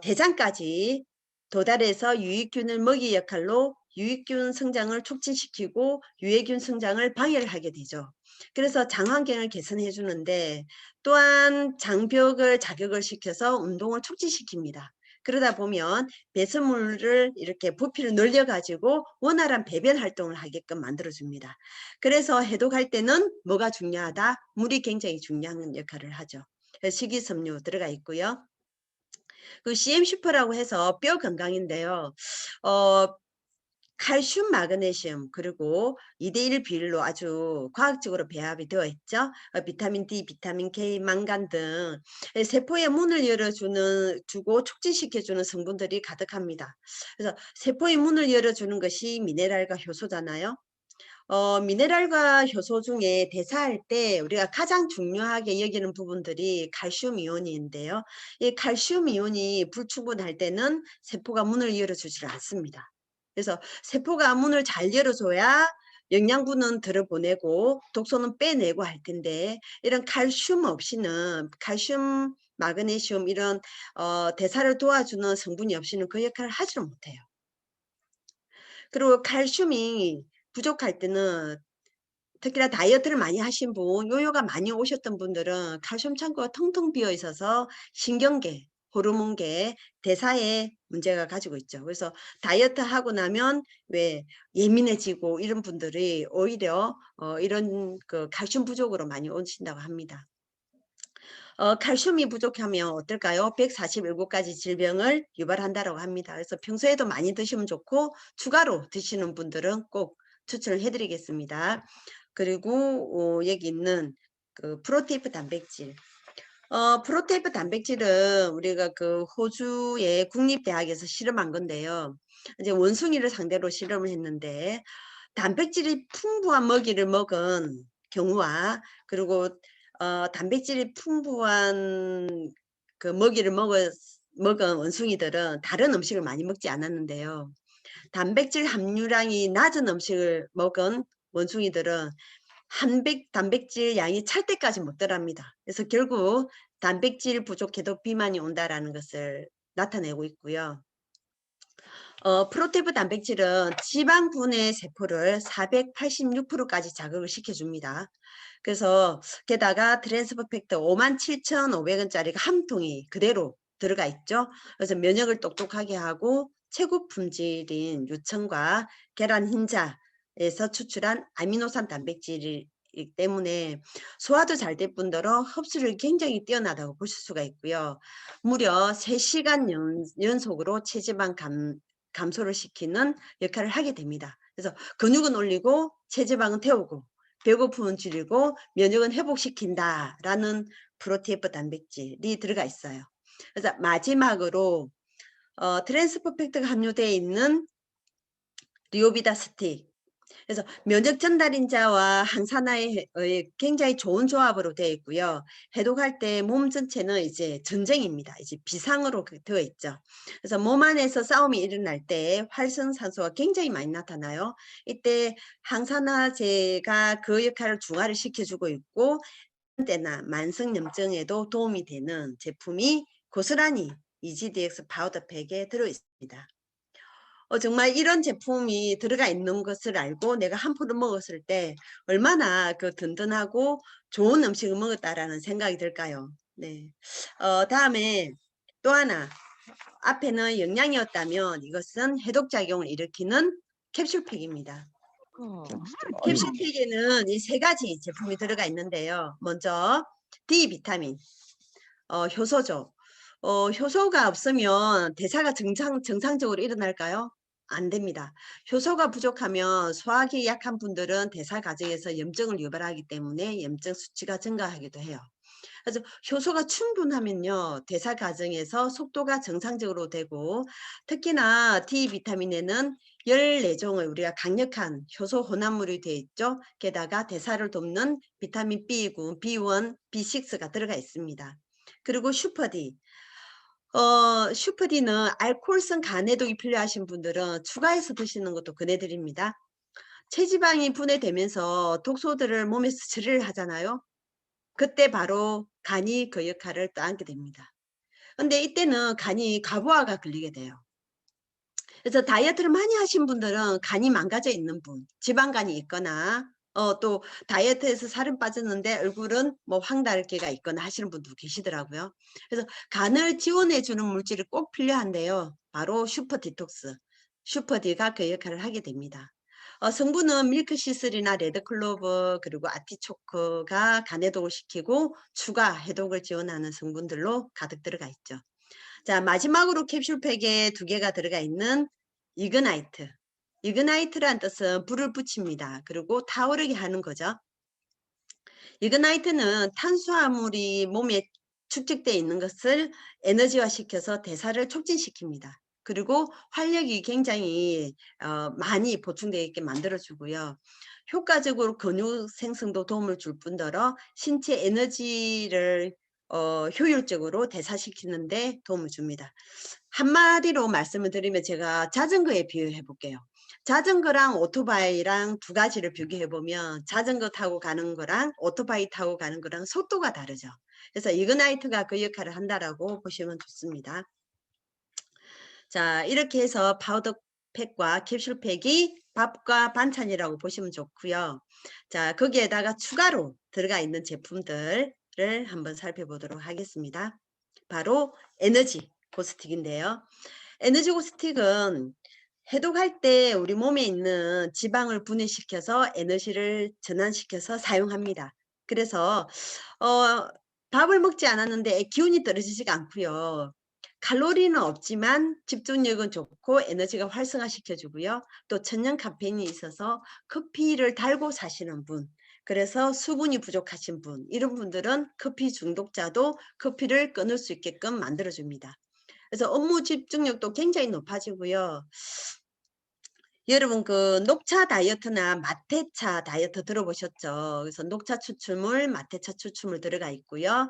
대장까지 도달해서 유익균을 먹이 역할로 유익균 성장을 촉진시키고 유해균 성장을 방해를 하게 되죠. 그래서 장 환경을 개선해 주는데 또한 장벽을 자극을 시켜서 운동을 촉진시킵니다. 그러다 보면 배설물을 이렇게 부피를 늘려 가지고 원활한 배변 활동을 하게끔 만들어 줍니다. 그래서 해독할 때는 뭐가 중요하다? 물이 굉장히 중요한 역할을 하죠. 식이섬유 들어가 있고요. 그 CM 슈퍼라고 해서 뼈 건강인데요. 칼슘, 마그네슘 그리고 2대1 비율로 아주 과학적으로 배합이 되어 있죠. 비타민 D, 비타민 K, 망간 등 세포의 문을 열어주고 촉진시켜주는 성분들이 가득합니다. 그래서 세포의 문을 열어주는 것이 미네랄과 효소잖아요. 미네랄과 효소 중에 대사할 때 우리가 가장 중요하게 여기는 부분들이 칼슘 이온인데요. 이 칼슘 이온이 불충분할 때는 세포가 문을 열어주지 않습니다. 그래서 세포가 문을 잘 열어줘야 영양분은 들어보내고 독소는 빼내고 할 텐데 이런 칼슘 없이는 칼슘, 마그네슘 이런 대사를 도와주는 성분이 없이는 그 역할을 하지를 못해요. 그리고 칼슘이 부족할 때는 특히나 다이어트를 많이 하신 분, 요요가 많이 오셨던 분들은 칼슘 창고가 텅텅 비어 있어서 신경계, 호르몬계, 대사에 문제가 가지고 있죠. 그래서 다이어트 하고 나면 왜 예민해지고 이런 분들이 오히려 이런 그 칼슘 부족으로 많이 오신다고 합니다. 칼슘이 부족하면 어떨까요? 147가지 질병을 유발한다고 합니다. 그래서 평소에도 많이 드시면 좋고 추가로 드시는 분들은 꼭 추천을 해드리겠습니다. 그리고 여기 있는 그 프로테이프 단백질. 프로테이프 단백질은 우리가 그 호주의 국립대학에서 실험한 건데요. 이제 원숭이를 상대로 실험을 했는데 단백질이 풍부한 먹이를 먹은 경우와 그리고 단백질이 풍부한 그 먹이를 먹은 원숭이들은 다른 음식을 많이 먹지 않았는데요. 단백질 함유량이 낮은 음식을 먹은 원숭이들은 단백질 양이 찰 때까지 먹더랍니다. 그래서 결국 단백질 부족해도 비만이 온다라는 것을 나타내고 있고요. 프로테이프 단백질은 지방 분해 세포를 486%까지 자극을 시켜줍니다. 그래서 게다가 트랜스퍼 팩터 57,500원짜리가 한 통이 그대로 들어가 있죠. 그래서 면역을 똑똑하게 하고 최고 품질인 유청과 계란 흰자에서 추출한 아미노산 단백질이기 때문에 소화도 잘 될 뿐더러 흡수력이 굉장히 뛰어나다고 보실 수가 있고요. 무려 3시간 연속으로 체지방 감소를 시키는 역할을 하게 됩니다. 그래서 근육은 올리고 체지방은 태우고 배고픔은 줄이고 면역은 회복시킨다라는 프로테이프 단백질이 들어가 있어요. 그래서 마지막으로 트랜스퍼 팩터가 함유되어 있는 리오비다 스틱. 그래서 면역 전달인자와 항산화의 굉장히 좋은 조합으로 되어 있고요. 해독할 때 몸 전체는 이제 전쟁입니다. 이제 비상으로 되어 있죠. 그래서 몸 안에서 싸움이 일어날 때 활성산소가 굉장히 많이 나타나요. 이때 항산화제가 그 역할을 중화를 시켜주고 있고 때나 만성염증에도 도움이 되는 제품이 고스란히 EGDX 파우더팩에 들어있습니다. 정말 이런 제품이 들어가 있는 것을 알고 내가 한 포를 먹었을 때 얼마나 그 든든하고 좋은 음식을 먹었다라는 생각이 들까요? 네. 다음에 또 하나 앞에는 영양이었다면 이것은 해독작용을 일으키는 캡슐팩입니다. 캡슐팩에는 이 3가지 제품이 들어가 있는데요. 먼저 D 비타민, 효소죠. 효소가 없으면 대사가 정상적으로 일어날까요? 안 됩니다. 효소가 부족하면 소화기 약한 분들은 대사 과정에서 염증을 유발하기 때문에 염증 수치가 증가하기도 해요. 그래서 효소가 충분하면요, 대사 과정에서 속도가 정상적으로 되고, 특히나 D 비타민에는 14종의 우리가 강력한 효소 혼합물이 되어 있죠. 게다가 대사를 돕는 비타민 B군, B1, B6가 들어가 있습니다. 그리고 슈퍼D. 슈퍼D는 알코올성 간해독이 필요하신 분들은 추가해서 드시는 것도 권해드립니다. 체지방이 분해되면서 독소들을 몸에서 처리를 하잖아요. 그때 바로 간이 그 역할을 떠안게 됩니다. 근데 이때는 간이 과부하가 걸리게 돼요. 그래서 다이어트를 많이 하신 분들은 간이 망가져 있는 분, 지방간이 있거나 또 다이어트에서 살은 빠졌는데 얼굴은 뭐 황달기가 있거나 하시는 분도 계시더라고요. 그래서 간을 지원해 주는 물질이 꼭 필요한데요. 바로 슈퍼 디톡스, 슈퍼디가 그 역할을 하게 됩니다. 성분은 밀크시슬이나 레드클로버 그리고 아티초크가 간 해독을 시키고 추가 해독을 지원하는 성분들로 가득 들어가 있죠. 자, 마지막으로 캡슐팩에 2개가 들어가 있는 이그나이트. 이그나이트란 뜻은 불을 붙입니다. 그리고 타오르게 하는 거죠. 이그나이트는 탄수화물이 몸에 축적되어 있는 것을 에너지화 시켜서 대사를 촉진시킵니다. 그리고 활력이 굉장히 많이 보충되어 있게 만들어주고요. 효과적으로 근육 생성도 도움을 줄 뿐더러 신체 에너지를 효율적으로 대사시키는데 도움을 줍니다. 한마디로 말씀을 드리면 제가 자전거에 비유해 볼게요. 자전거랑 오토바이랑 2가지를 비교해 보면 자전거 타고 가는 거랑 오토바이 타고 가는 거랑 속도가 다르죠. 그래서 이그나이트가 그 역할을 한다라고 보시면 좋습니다. 자, 이렇게 해서 파우더팩과 캡슐팩이 밥과 반찬이라고 보시면 좋고요. 자, 거기에다가 추가로 들어가 있는 제품들을 한번 살펴보도록 하겠습니다. 바로 에너지 고스틱인데요. 에너지 고스틱은 해독할 때 우리 몸에 있는 지방을 분해시켜서 에너지를 전환시켜서 사용합니다. 그래서 밥을 먹지 않았는데 기운이 떨어지지가 않고요. 칼로리는 없지만 집중력은 좋고 에너지가 활성화시켜주고요. 또 천연 카페인이 있어서 커피를 달고 사시는 분, 그래서 수분이 부족하신 분, 이런 분들은 커피 중독자도 커피를 끊을 수 있게끔 만들어줍니다. 그래서 업무 집중력도 굉장히 높아지고요. 여러분 그 녹차 다이어트나 마테차 다이어트 들어보셨죠? 그래서 녹차 추출물, 마테차 추출물 들어가 있고요.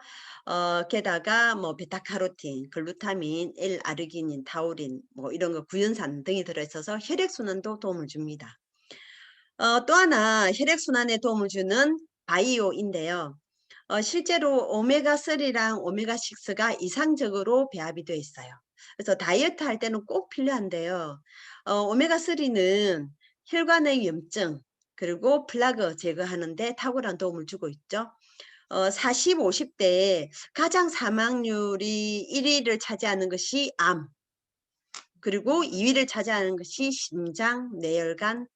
게다가 뭐 베타카로틴, 글루타민, L아르기닌, 타우린 뭐 이런 거 구연산 등이 들어있어서 혈액순환도 도움을 줍니다. 또 하나 혈액순환에 도움을 주는 바이오인데요. 실제로 오메가3랑 오메가6가 이상적으로 배합이 되어 있어요. 그래서 다이어트 할 때는 꼭 필요한데요. 오메가3는 혈관의 염증 그리고 플라그 제거하는데 탁월한 도움을 주고 있죠. 40, 50대에 가장 사망률이 1위를 차지하는 것이 암, 그리고 2위를 차지하는 것이 심장, 뇌혈관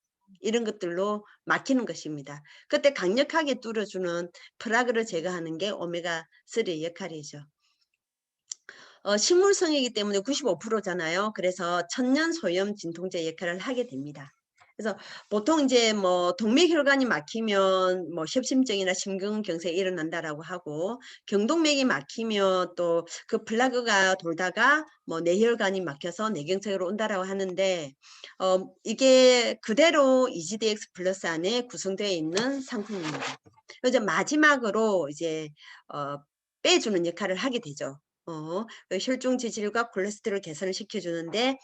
이런 것들로 막히는 것입니다. 그때 강력하게 뚫어주는 플라그를 제거하는 게 오메가3의 역할이죠. 식물성이기 때문에 95%잖아요. 그래서 천연 소염 진통제 역할을 하게 됩니다. 그래서 보통 이제 뭐 동맥혈관이 막히면 뭐 협심증이나 심근경색이 일어난다라고 하고, 경동맥이 막히면 또 그 플라그가 돌다가 뭐 뇌혈관이 막혀서 뇌경색으로 온다라고 하는데, 이게 그대로 EGDX 플러스 안에 구성되어 있는 상품입니다. 이제 마지막으로 이제 빼주는 역할을 하게 되죠. 혈중 지질과 콜레스테롤 개선을 시켜주는데,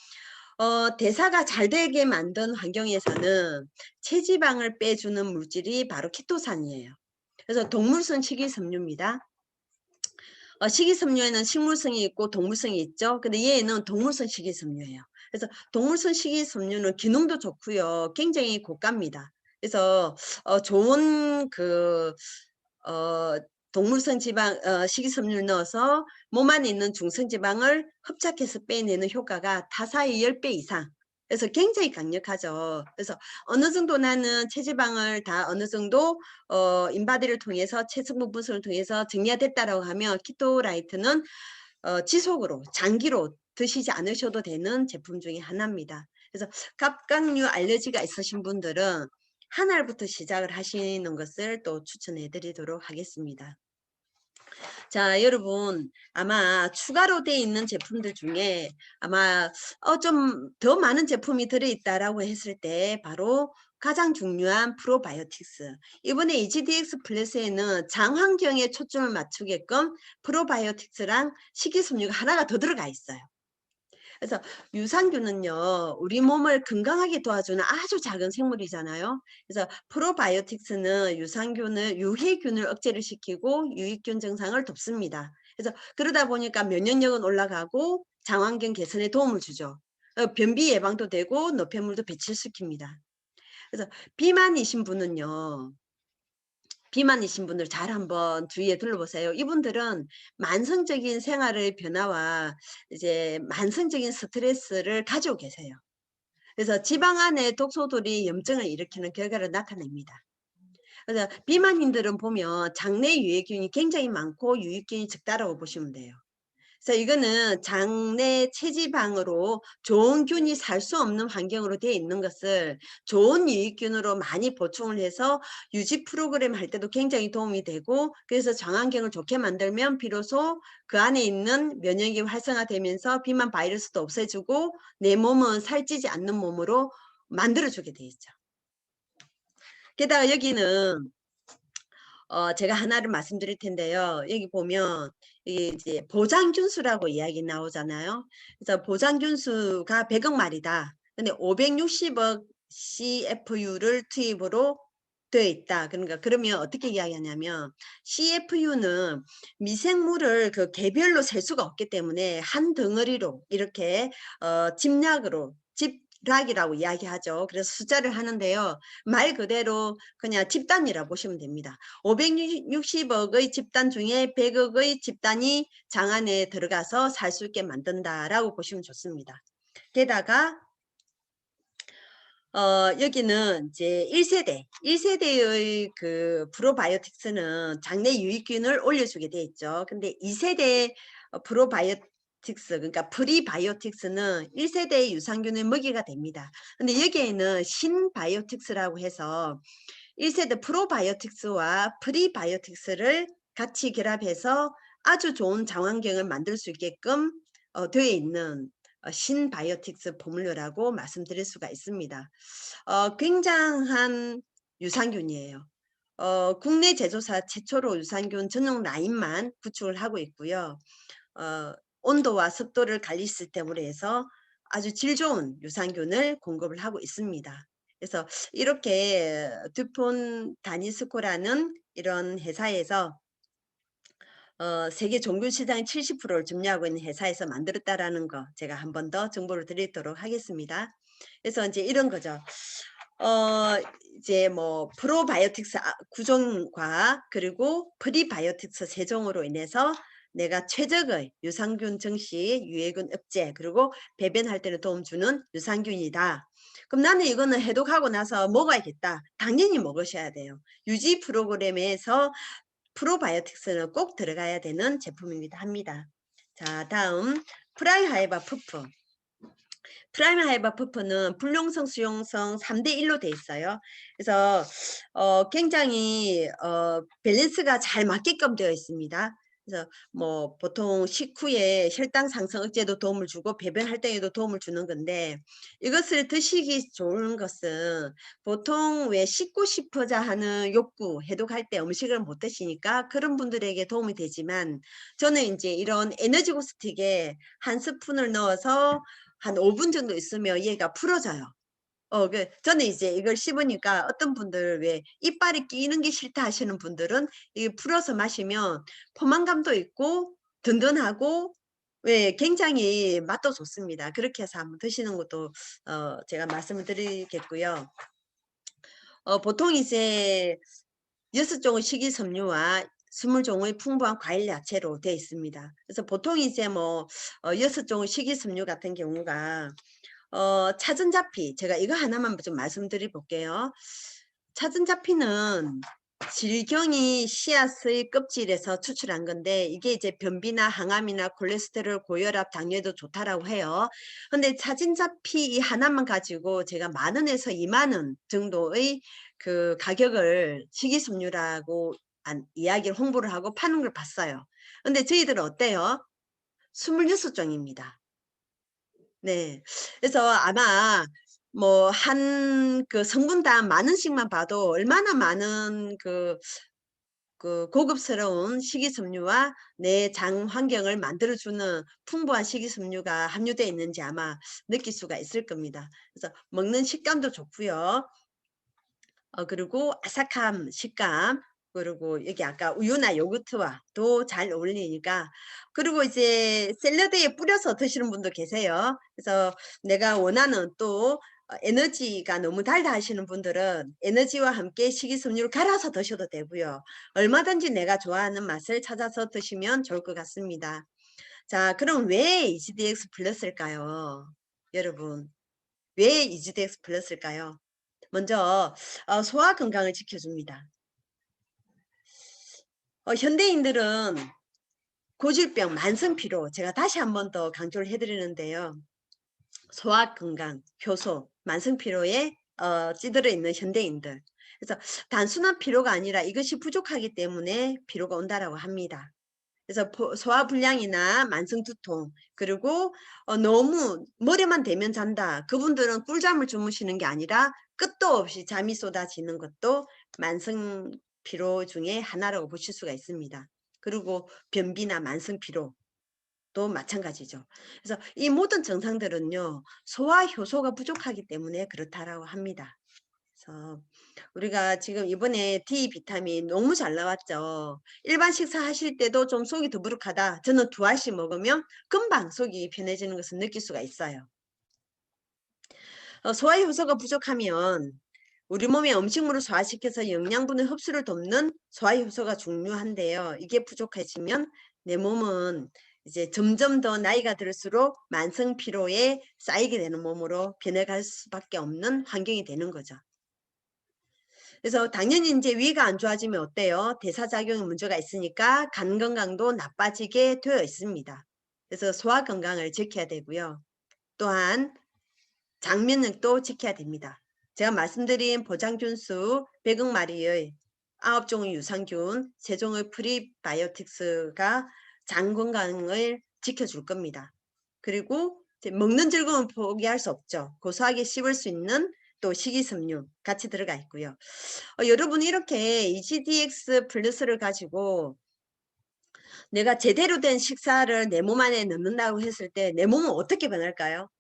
대사가 잘 되게 만든 환경에서는 체지방을 빼주는 물질이 바로 키토산이에요. 그래서 동물성 식이섬유입니다. 식이섬유에는 식물성이 있고 동물성이 있죠. 근데 얘는 동물성 식이섬유예요. 그래서 동물성 식이섬유는 기능도 좋고요. 굉장히 고가입니다. 그래서 좋은 동물성 지방 식이섬유를 넣어서 몸 안에 있는 중성 지방을 흡착해서 빼내는 효과가 타사의 10배 이상. 그래서 굉장히 강력하죠. 그래서 어느 정도 나는 체지방을 다 어느 정도 인바디를 통해서 체성분 분석을 통해서 정리가 됐다라고 하면 키토라이트는 지속으로 장기로 드시지 않으셔도 되는 제품 중에 하나입니다. 그래서 갑각류 알레르기가 있으신 분들은 한 알부터 시작을 하시는 것을 또 추천해 드리도록 하겠습니다. 자, 여러분 아마 추가로 돼 있는 제품들 중에 아마 좀 더 많은 제품이 들어있다라고 했을 때 바로 가장 중요한 프로바이오틱스. 이번에 EGDX 플러스에는 장 환경에 초점을 맞추게끔 프로바이오틱스랑 식이섬유가 하나가 더 들어가 있어요. 그래서 유산균은요, 우리 몸을 건강하게 도와주는 아주 작은 생물이잖아요. 그래서 프로바이오틱스는 유해균을 억제를 시키고 유익균 증상을 돕습니다. 그래서 그러다 보니까 면역력은 올라가고 장환경 개선에 도움을 주죠. 변비 예방도 되고 노폐물도 배출시킵니다. 그래서 비만이신 분은요, 비만이신 분들 잘 한번 주위에 둘러보세요. 이분들은 만성적인 생활의 변화와 이제 만성적인 스트레스를 가지고 계세요. 그래서 지방 안에 독소들이 염증을 일으키는 결과를 나타냅니다. 그래서 비만인들은 보면 장내 유해균이 굉장히 많고 유익균이 적다라고 보시면 돼요. 그래서 이거는 장내 체지방으로 좋은 균이 살 수 없는 환경으로 되어 있는 것을 좋은 유익균으로 많이 보충을 해서 유지 프로그램 할 때도 굉장히 도움이 되고, 그래서 장환경을 좋게 만들면 비로소 그 안에 있는 면역이 활성화되면서 비만 바이러스도 없애주고 내 몸은 살찌지 않는 몸으로 만들어주게 돼 있죠. 게다가 여기는 제가 하나를 말씀드릴 텐데요. 여기 보면 이게 이제 보장균수라고 이야기 나오잖아요. 그래서 보장균수가 100억 마리다. 근데 560억 CFU를 투입으로 되어 있다. 그러니까 그러면 어떻게 이야기하냐면 CFU는 미생물을 그 개별로 셀 수가 없기 때문에 한 덩어리로 이렇게 집약으로 집락이라고 이야기하죠. 그래서 숫자를 하는데요. 말 그대로 그냥 집단이라고 보시면 됩니다. 560억의 집단 중에 100억의 집단이 장 안에 들어가서 살 수 있게 만든다라고 보시면 좋습니다. 게다가 여기는 이제 1세대의 그 프로바이오틱스는 장내 유익균을 올려주게 돼 있죠. 근데 2세대 프로바이오틱스, 그러니까 프리바이오틱스는 1세대의 유산균의 먹이가 됩니다. 근데 여기에는 신바이오틱스라고 해서 1세대 프로바이오틱스와 프리바이오틱스를 같이 결합해서 아주 좋은 장환경을 만들 수 있게끔 되어 있는 신바이오틱스 포뮬러라고 말씀드릴 수가 있습니다. 굉장한 유산균이에요. 국내 제조사 최초로 유산균 전용 라인만 구축을 하고 있고요. 온도와 습도를 관리 시스템으로 해서 아주 질 좋은 유산균을 공급을 하고 있습니다. 그래서 이렇게 듀폰 다니스코라는 이런 회사에서 세계 종균 시장의 70%를 점유하고 있는 회사에서 만들었다라는 거 제가 한 번 더 정보를 드리도록 하겠습니다. 그래서 이제 이런 거죠. 이제 뭐 프로바이오틱스 구종과 그리고 프리바이오틱스 세종으로 인해서 내가 최적의 유산균 증식, 유해균 억제, 그리고 배변할 때는 도움 주는 유산균이다. 그럼 나는 이거는 해독하고 나서 먹어야겠다. 당연히 먹으셔야 돼요. 유지 프로그램에서 프로바이오틱스는 꼭 들어가야 되는 제품입니다 합니다. 자, 다음 프라이하이바 푸프. 프라이하이바 푸프는 불용성, 수용성 3대1로 돼 있어요. 그래서 굉장히 밸런스가 잘 맞게끔 되어 있습니다. 그래서 뭐 보통 식후에 혈당 상승 억제도 도움을 주고 배변 활동에도 도움을 주는 건데, 이것을 드시기 좋은 것은 보통 왜 씻고 싶어자 하는 욕구, 해독할 때 음식을 못 드시니까 그런 분들에게 도움이 되지만, 저는 이제 이런 에너지 고스틱에 한 스푼을 넣어서 한 5분 정도 있으면 얘가 풀어져요. 저는 이제 이걸 씹으니까 어떤 분들 왜 이빨이 끼는 게 싫다 하시는 분들은 이게 풀어서 마시면 포만감도 있고 든든하고 왜 굉장히 맛도 좋습니다. 그렇게 해서 한번 드시는 것도 제가 말씀을 드리겠고요. 보통 이제 6종의 식이섬유와 20종의 풍부한 과일 야채로 되어 있습니다. 그래서 보통 이제 뭐 6종의 식이섬유 같은 경우가 차전자피, 제가 이거 하나만 좀 말씀드려 볼게요. 차전자피는 질경이 씨앗의 껍질에서 추출한 건데, 이게 이제 변비나 항암이나 콜레스테롤, 고혈압, 당뇨에도 좋다라고 해요. 근데 차전자피 이 하나만 가지고 제가 10,000원에서 20,000원 정도의 그 가격을 식이섬유라고 이야기를 홍보를 하고 파는 걸 봤어요. 근데 저희들은 어때요? 26종입니다. 네. 그래서 아마 뭐 한 그 성분당 10,000원씩만 봐도 얼마나 많은 그 고급스러운 식이섬유와 내 장 환경을 만들어주는 풍부한 식이섬유가 함유되어 있는지 아마 느낄 수가 있을 겁니다. 그래서 먹는 식감도 좋고요. 그리고 아삭함 식감, 그리고 여기 아까 우유나 요거트와 또 잘 어울리니까, 그리고 이제 샐러드에 뿌려서 드시는 분도 계세요. 그래서 내가 원하는 또 에너지가 너무 달다 하시는 분들은 에너지와 함께 식이섬유를 갈아서 드셔도 되고요. 얼마든지 내가 좋아하는 맛을 찾아서 드시면 좋을 것 같습니다. 자, 그럼 왜 EGDX 플러스일까요? 여러분, 왜 EGDX 플러스일까요? 먼저 소화 건강을 지켜줍니다. 현대인들은 고질병, 만성피로, 제가 다시 한 번 더 강조를 해드리는데요. 소화 건강, 효소, 만성피로에 찌들어 있는 현대인들. 그래서 단순한 피로가 아니라 이것이 부족하기 때문에 피로가 온다라고 합니다. 그래서 소화불량이나 만성두통, 그리고 너무 머리만 대면 잔다. 그분들은 꿀잠을 주무시는 게 아니라 끝도 없이 잠이 쏟아지는 것도 만성피로 중에 하나라고 보실 수가 있습니다. 그리고 변비나 만성피로 도 마찬가지죠. 그래서 이 모든 증상들은요, 소화 효소가 부족하기 때문에 그렇다라고 합니다. 그래서 우리가 지금 이번에 D 비타민 너무 잘 나왔죠. 일반 식사 하실 때도 좀 속이 더부룩하다. 저는 2알씩 먹으면 금방 속이 편해지는 것을 느낄 수가 있어요. 소화 효소가 부족하면 우리 몸의 음식물을 소화시켜서 영양분의 흡수를 돕는 소화 효소가 중요한데요. 이게 부족해지면 내 몸은 이제 점점 더 나이가 들수록 만성 피로에 쌓이게 되는 몸으로 변해갈 수밖에 없는 환경이 되는 거죠. 그래서 당연히 이제 위가 안 좋아지면 어때요? 대사작용에 문제가 있으니까 간 건강도 나빠지게 되어 있습니다. 그래서 소화 건강을 지켜야 되고요. 또한 장 면역도 지켜야 됩니다. 제가 말씀드린 보장균수 100억 마리의 9종의 유산균, 3종의 프리바이오틱스가 장 건강을 지켜줄 겁니다. 그리고 먹는 즐거움을 포기할 수 없죠. 고소하게 씹을 수 있는 또 식이섬유 같이 들어가 있고요. 여러분 이렇게 EGDX 플러스를 가지고 내가 제대로 된 식사를 내 몸 안에 넣는다고 했을 때 내 몸은 어떻게 변할까요?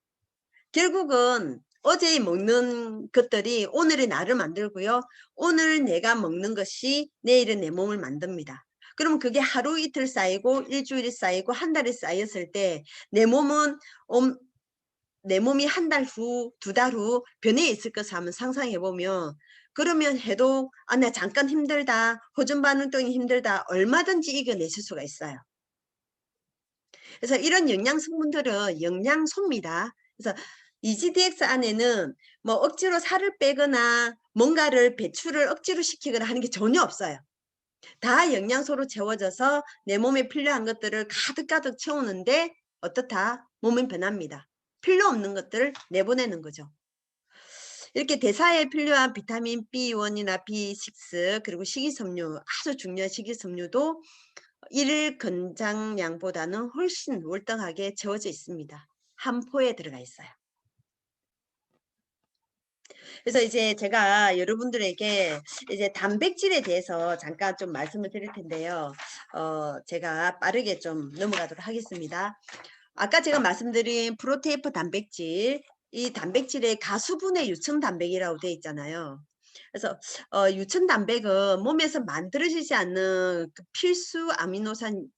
결국은 어제 먹는 것들이 오늘의 나를 만들고요. 오늘 내가 먹는 것이 내일은 내 몸을 만듭니다. 그러면 그게 하루 이틀 쌓이고 일주일이 쌓이고 한 달이 쌓였을 때 내 몸은 내 몸이 한 달 후, 2달 후 변해 있을 것을 한번 상상해 보면, 그러면 해도 나 잠깐 힘들다, 호전 반응증이 힘들다, 얼마든지 이겨내실 수가 있어요. 그래서 이런 영양 성분들은 영양소입니다. 그래서 EGDX 안에는 뭐 억지로 살을 빼거나 뭔가를 배출을 억지로 시키거나 하는 게 전혀 없어요. 다 영양소로 채워져서 내 몸에 필요한 것들을 가득가득 채우는데 어떻다? 몸은 변합니다. 필요 없는 것들을 내보내는 거죠. 이렇게 대사에 필요한 비타민 B1이나 B6 그리고 식이섬유, 아주 중요한 식이섬유도 일일 권장량보다는 훨씬 월등하게 채워져 있습니다. 한 포에 들어가 있어요. 그래서 이제 제가 여러분들에게 이제 단백질에 대해서 잠깐 좀 말씀을 드릴 텐데요. 제가 빠르게 좀 넘어가도록 하겠습니다. 아까 제가 말씀드린 프로테이프 단백질, 이 단백질의 가수분해 유청 단백이라고 되어 있잖아요. 그래서 유청 단백은 몸에서 만들어지지 않는 그 필수 아미노산,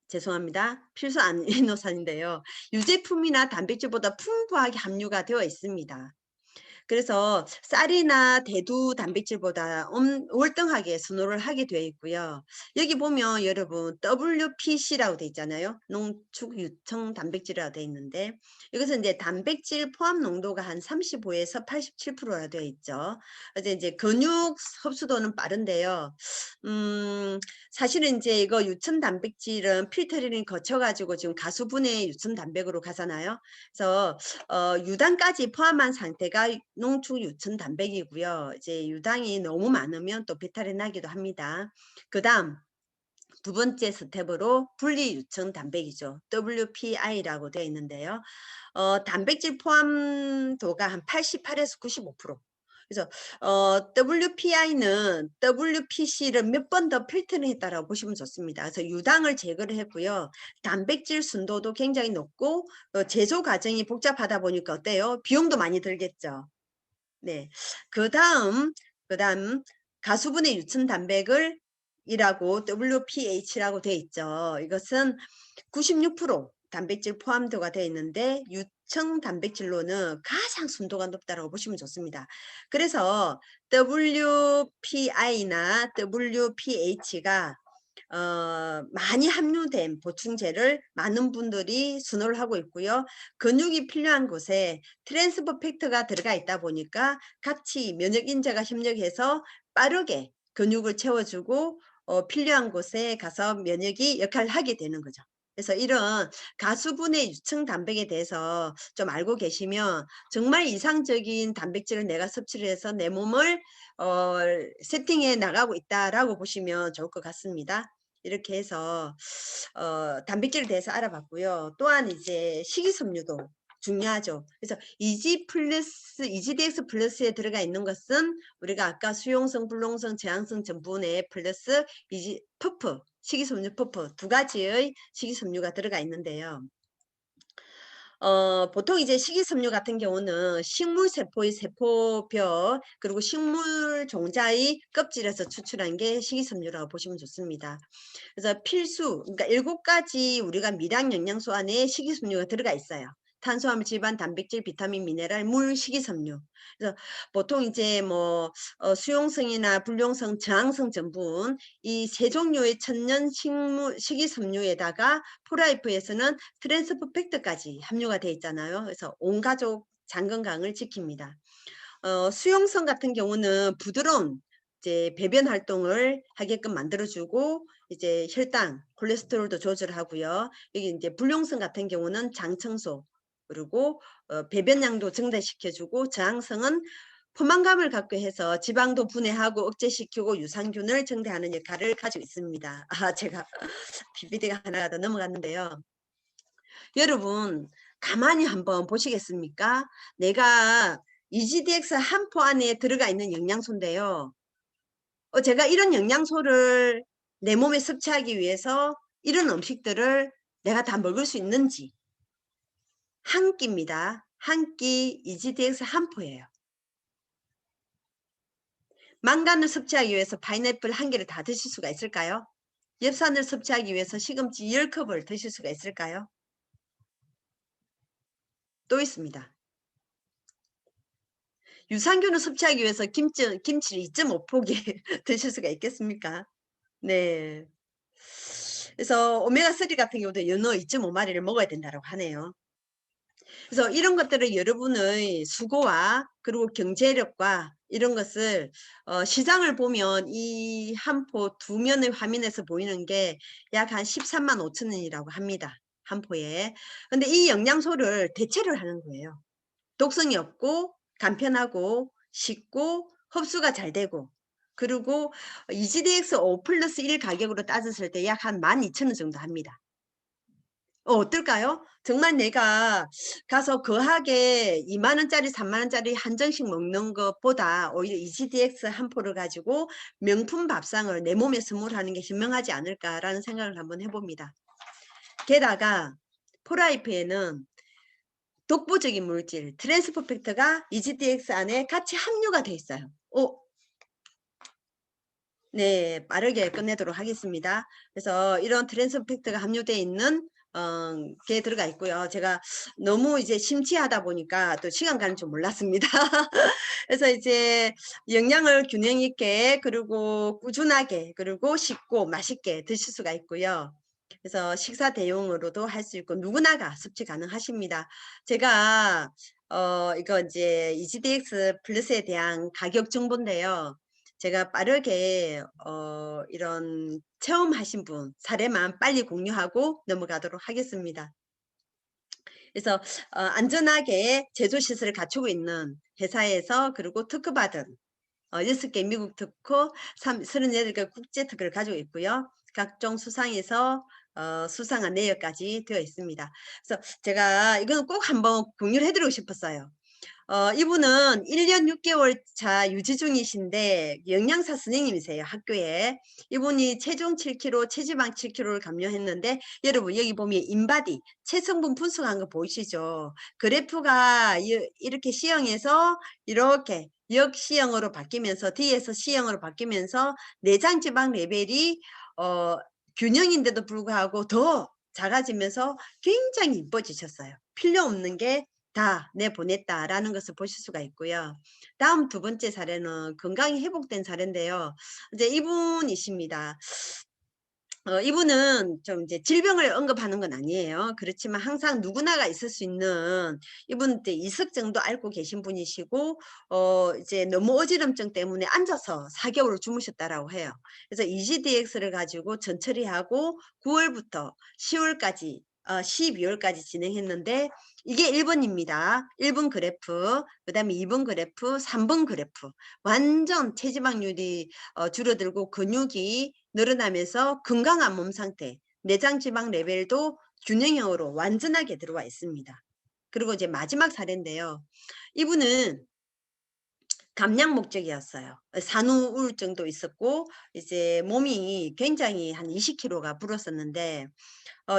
죄송합니다. 필수 아미노산인데요. 유제품이나 단백질보다 풍부하게 함유가 되어 있습니다. 그래서 쌀이나 대두 단백질보다 월등하게 선호를 하게 되어 있고요. 여기 보면 여러분 WPC라고 되어 있잖아요. 농축 유청 단백질이라고 되어 있는데 이것은 이제 단백질 포함 농도가 한 35에서 87%라 되어 있죠. 그래서 이제 근육 흡수도는 빠른데요. 사실은 이제 이거 유청 단백질은 필터링을 거쳐가지고 지금 가수분해 유청 단백으로 가잖아요. 그래서 유당까지 포함한 상태가 농축 유천 단백이고요. 이제 유당이 너무 많으면 또 배탈이 나기도 합니다. 그다음 두 번째 스텝으로 분리 유청 단백이죠. WPI라고 되어 있는데요. 단백질 포함도가 한 88에서 95%. 그래서 WPI는 WPC를 몇 번 더 필터링했다라고 보시면 좋습니다. 그래서 유당을 제거를 했고요. 단백질 순도도 굉장히 높고 제조 과정이 복잡하다 보니까 어때요? 비용도 많이 들겠죠. 네. 그다음 가수분해 유천 단백을 이라고 WPH라고 되어 있죠. 이것은 96% 단백질 포함도가 되어 있는데 유청 단백질로는 가장 순도가 높다고 보시면 좋습니다. 그래서 WPI나 WPH가 많이 함유된 보충제를 많은 분들이 선호를 하고 있고요. 근육이 필요한 곳에 트랜스퍼 팩터가 들어가 있다 보니까 같이 면역인자가 협력해서 빠르게 근육을 채워주고 필요한 곳에 가서 면역이 역할을 하게 되는 거죠. 그래서 이런 가수분해 유청 단백에 대해서 좀 알고 계시면 정말 이상적인 단백질을 내가 섭취를 해서 내 몸을 세팅해 나가고 있다라고 보시면 좋을 것 같습니다. 이렇게 해서 단백질에 대해서 알아봤고요. 또한 이제 식이섬유도 중요하죠. 그래서 EGDX 플러스에 들어가 있는 것은 우리가 아까 수용성, 불농성, 저항성 전분에 플러스 퍼프, 식이섬유 퍼프 두 가지의 식이섬유가 들어가 있는데요. 보통 이제 식이섬유 같은 경우는 식물세포의 세포벽 그리고 식물 종자의 껍질에서 추출한 게 식이섬유라고 보시면 좋습니다. 그래서 필수, 그러니까 7가지 우리가 미량 영양소 안에 식이섬유가 들어가 있어요. 탄수화물, 지방, 단백질, 비타민, 미네랄, 물, 식이섬유. 그래서 보통 이제 뭐 수용성이나 불용성, 저항성 전분 이 세 종류의 천연 식이섬유에다가 포라이프에서는 트랜스퍼 팩터까지 함유가 되어 있잖아요. 그래서 온 가족 장 건강을 지킵니다. 수용성 같은 경우는 부드러운 이제 배변 활동을 하게끔 만들어주고 이제 혈당, 콜레스테롤도 조절하고요. 여기 이제 불용성 같은 경우는 장 청소 그리고 배변량도 증대시켜주고 저항성은 포만감을 갖고 해서 지방도 분해하고 억제시키고 유산균을 증대하는 역할을 가지고 있습니다. 제가 PPT가 하나가 더 넘어갔는데요. 여러분 가만히 한번 보시겠습니까? 내가 EGDX 한 포 안에 들어가 있는 영양소인데요. 제가 이런 영양소를 내 몸에 섭취하기 위해서 이런 음식들을 내가 다 먹을 수 있는지 한 끼입니다. 한 끼 EGDX 한 포예요. 망간을 섭취하기 위해서 파인애플 한 개를 다 드실 수가 있을까요? 엽산을 섭취하기 위해서 시금치 10컵을 드실 수가 있을까요? 또 있습니다. 유산균을 섭취하기 위해서 김치를 2.5포기 드실 수가 있겠습니까? 네. 그래서 오메가3 같은 경우도 연어 2.5마리를 먹어야 된다고 하네요. 그래서 이런 것들을 여러분의 수고와 그리고 경제력과 이런 것을 시장을 보면 이 한 포 두 면의 화면에서 보이는 게 약 한 13만 5천 원이라고 합니다. 한 포에. 근데 이 영양소를 대체를 하는 거예요. 독성이 없고 간편하고 쉽고 흡수가 잘 되고 그리고 EGDX 5+1 가격으로 따졌을 때 약 한 12,000원 정도 합니다. 어떨까요? 정말 내가 가서 거하게 2만 원짜리 3만 원짜리 한정식 먹는 것보다 오히려 EGDX 한 포를 가지고 명품 밥상을 내 몸에 선물하는 게 현명하지 않을까라는 생각을 한번 해봅니다. 게다가 포라이프에는 독보적인 물질 트랜스퍼 팩터가 EGDX 안에 같이 함유가 돼 있어요. 네, 빠르게 끝내도록 하겠습니다. 그래서 이런 트랜스퍼 팩터가 함유되어 있는 게 들어가 있고요. 제가 너무 이제 심취하다 보니까 또 시간 가는 줄 몰랐습니다. 그래서 이제 영양을 균형 있게 그리고 꾸준하게 그리고 쉽고 맛있게 드실 수가 있고요. 그래서 식사 대용으로도 할 수 있고 누구나가 섭취 가능하십니다. 제가 이거 이제 EGDX 플러스에 대한 가격 정보인데요. 제가 빠르게 이런 체험하신 분 사례만 빨리 공유하고 넘어가도록 하겠습니다. 그래서 안전하게 제조 시설을 갖추고 있는 회사에서 그리고 특허받은 6개 미국 특허, 38개 국제 특허를 가지고 있고요. 각종 수상에서 수상한 내역까지 되어 있습니다. 그래서 제가 이거는 꼭 한번 공유를 해드리고 싶었어요. 이분은 1년 6개월 차 유지 중이신데 영양사 선생님이세요, 학교에. 이분이 체중 7kg, 체지방 7kg를 감량했는데, 여러분 여기 보면 인바디, 체성분 분석한 거 보이시죠? 그래프가 이렇게 C형에서 이렇게 역C형으로 바뀌면서, D에서 C형으로 바뀌면서 내장 지방 레벨이 균형인데도 불구하고 더 작아지면서 굉장히 이뻐지셨어요. 필요 없는 게 다 내보냈다라는 것을 보실 수가 있고요. 다음 두 번째 사례는 건강이 회복된 사례인데요. 이제 이분이십니다. 이분은 좀 이제 질병을 언급하는 건 아니에요. 그렇지만 항상 누구나가 있을 수 있는, 이분 때 이석 정도 앓고 계신 분이시고, 이제 너무 어지럼증 때문에 앉아서 4개월을 주무셨다라고 해요. 그래서 EGDX를 가지고 전처리하고 9월부터 10월까지 12월까지 진행했는데, 이게 1번입니다. 1번 그래프, 그 다음에 2번 그래프, 3번 그래프. 완전 체지방률이 줄어들고 근육이 늘어나면서 건강한 몸 상태, 내장 지방 레벨도 균형형으로 완전하게 들어와 있습니다. 그리고 이제 마지막 사례인데요. 이분은 감량 목적이었어요. 산후 우울증도 있었고, 이제 몸이 굉장히 한 20kg가 불었었는데,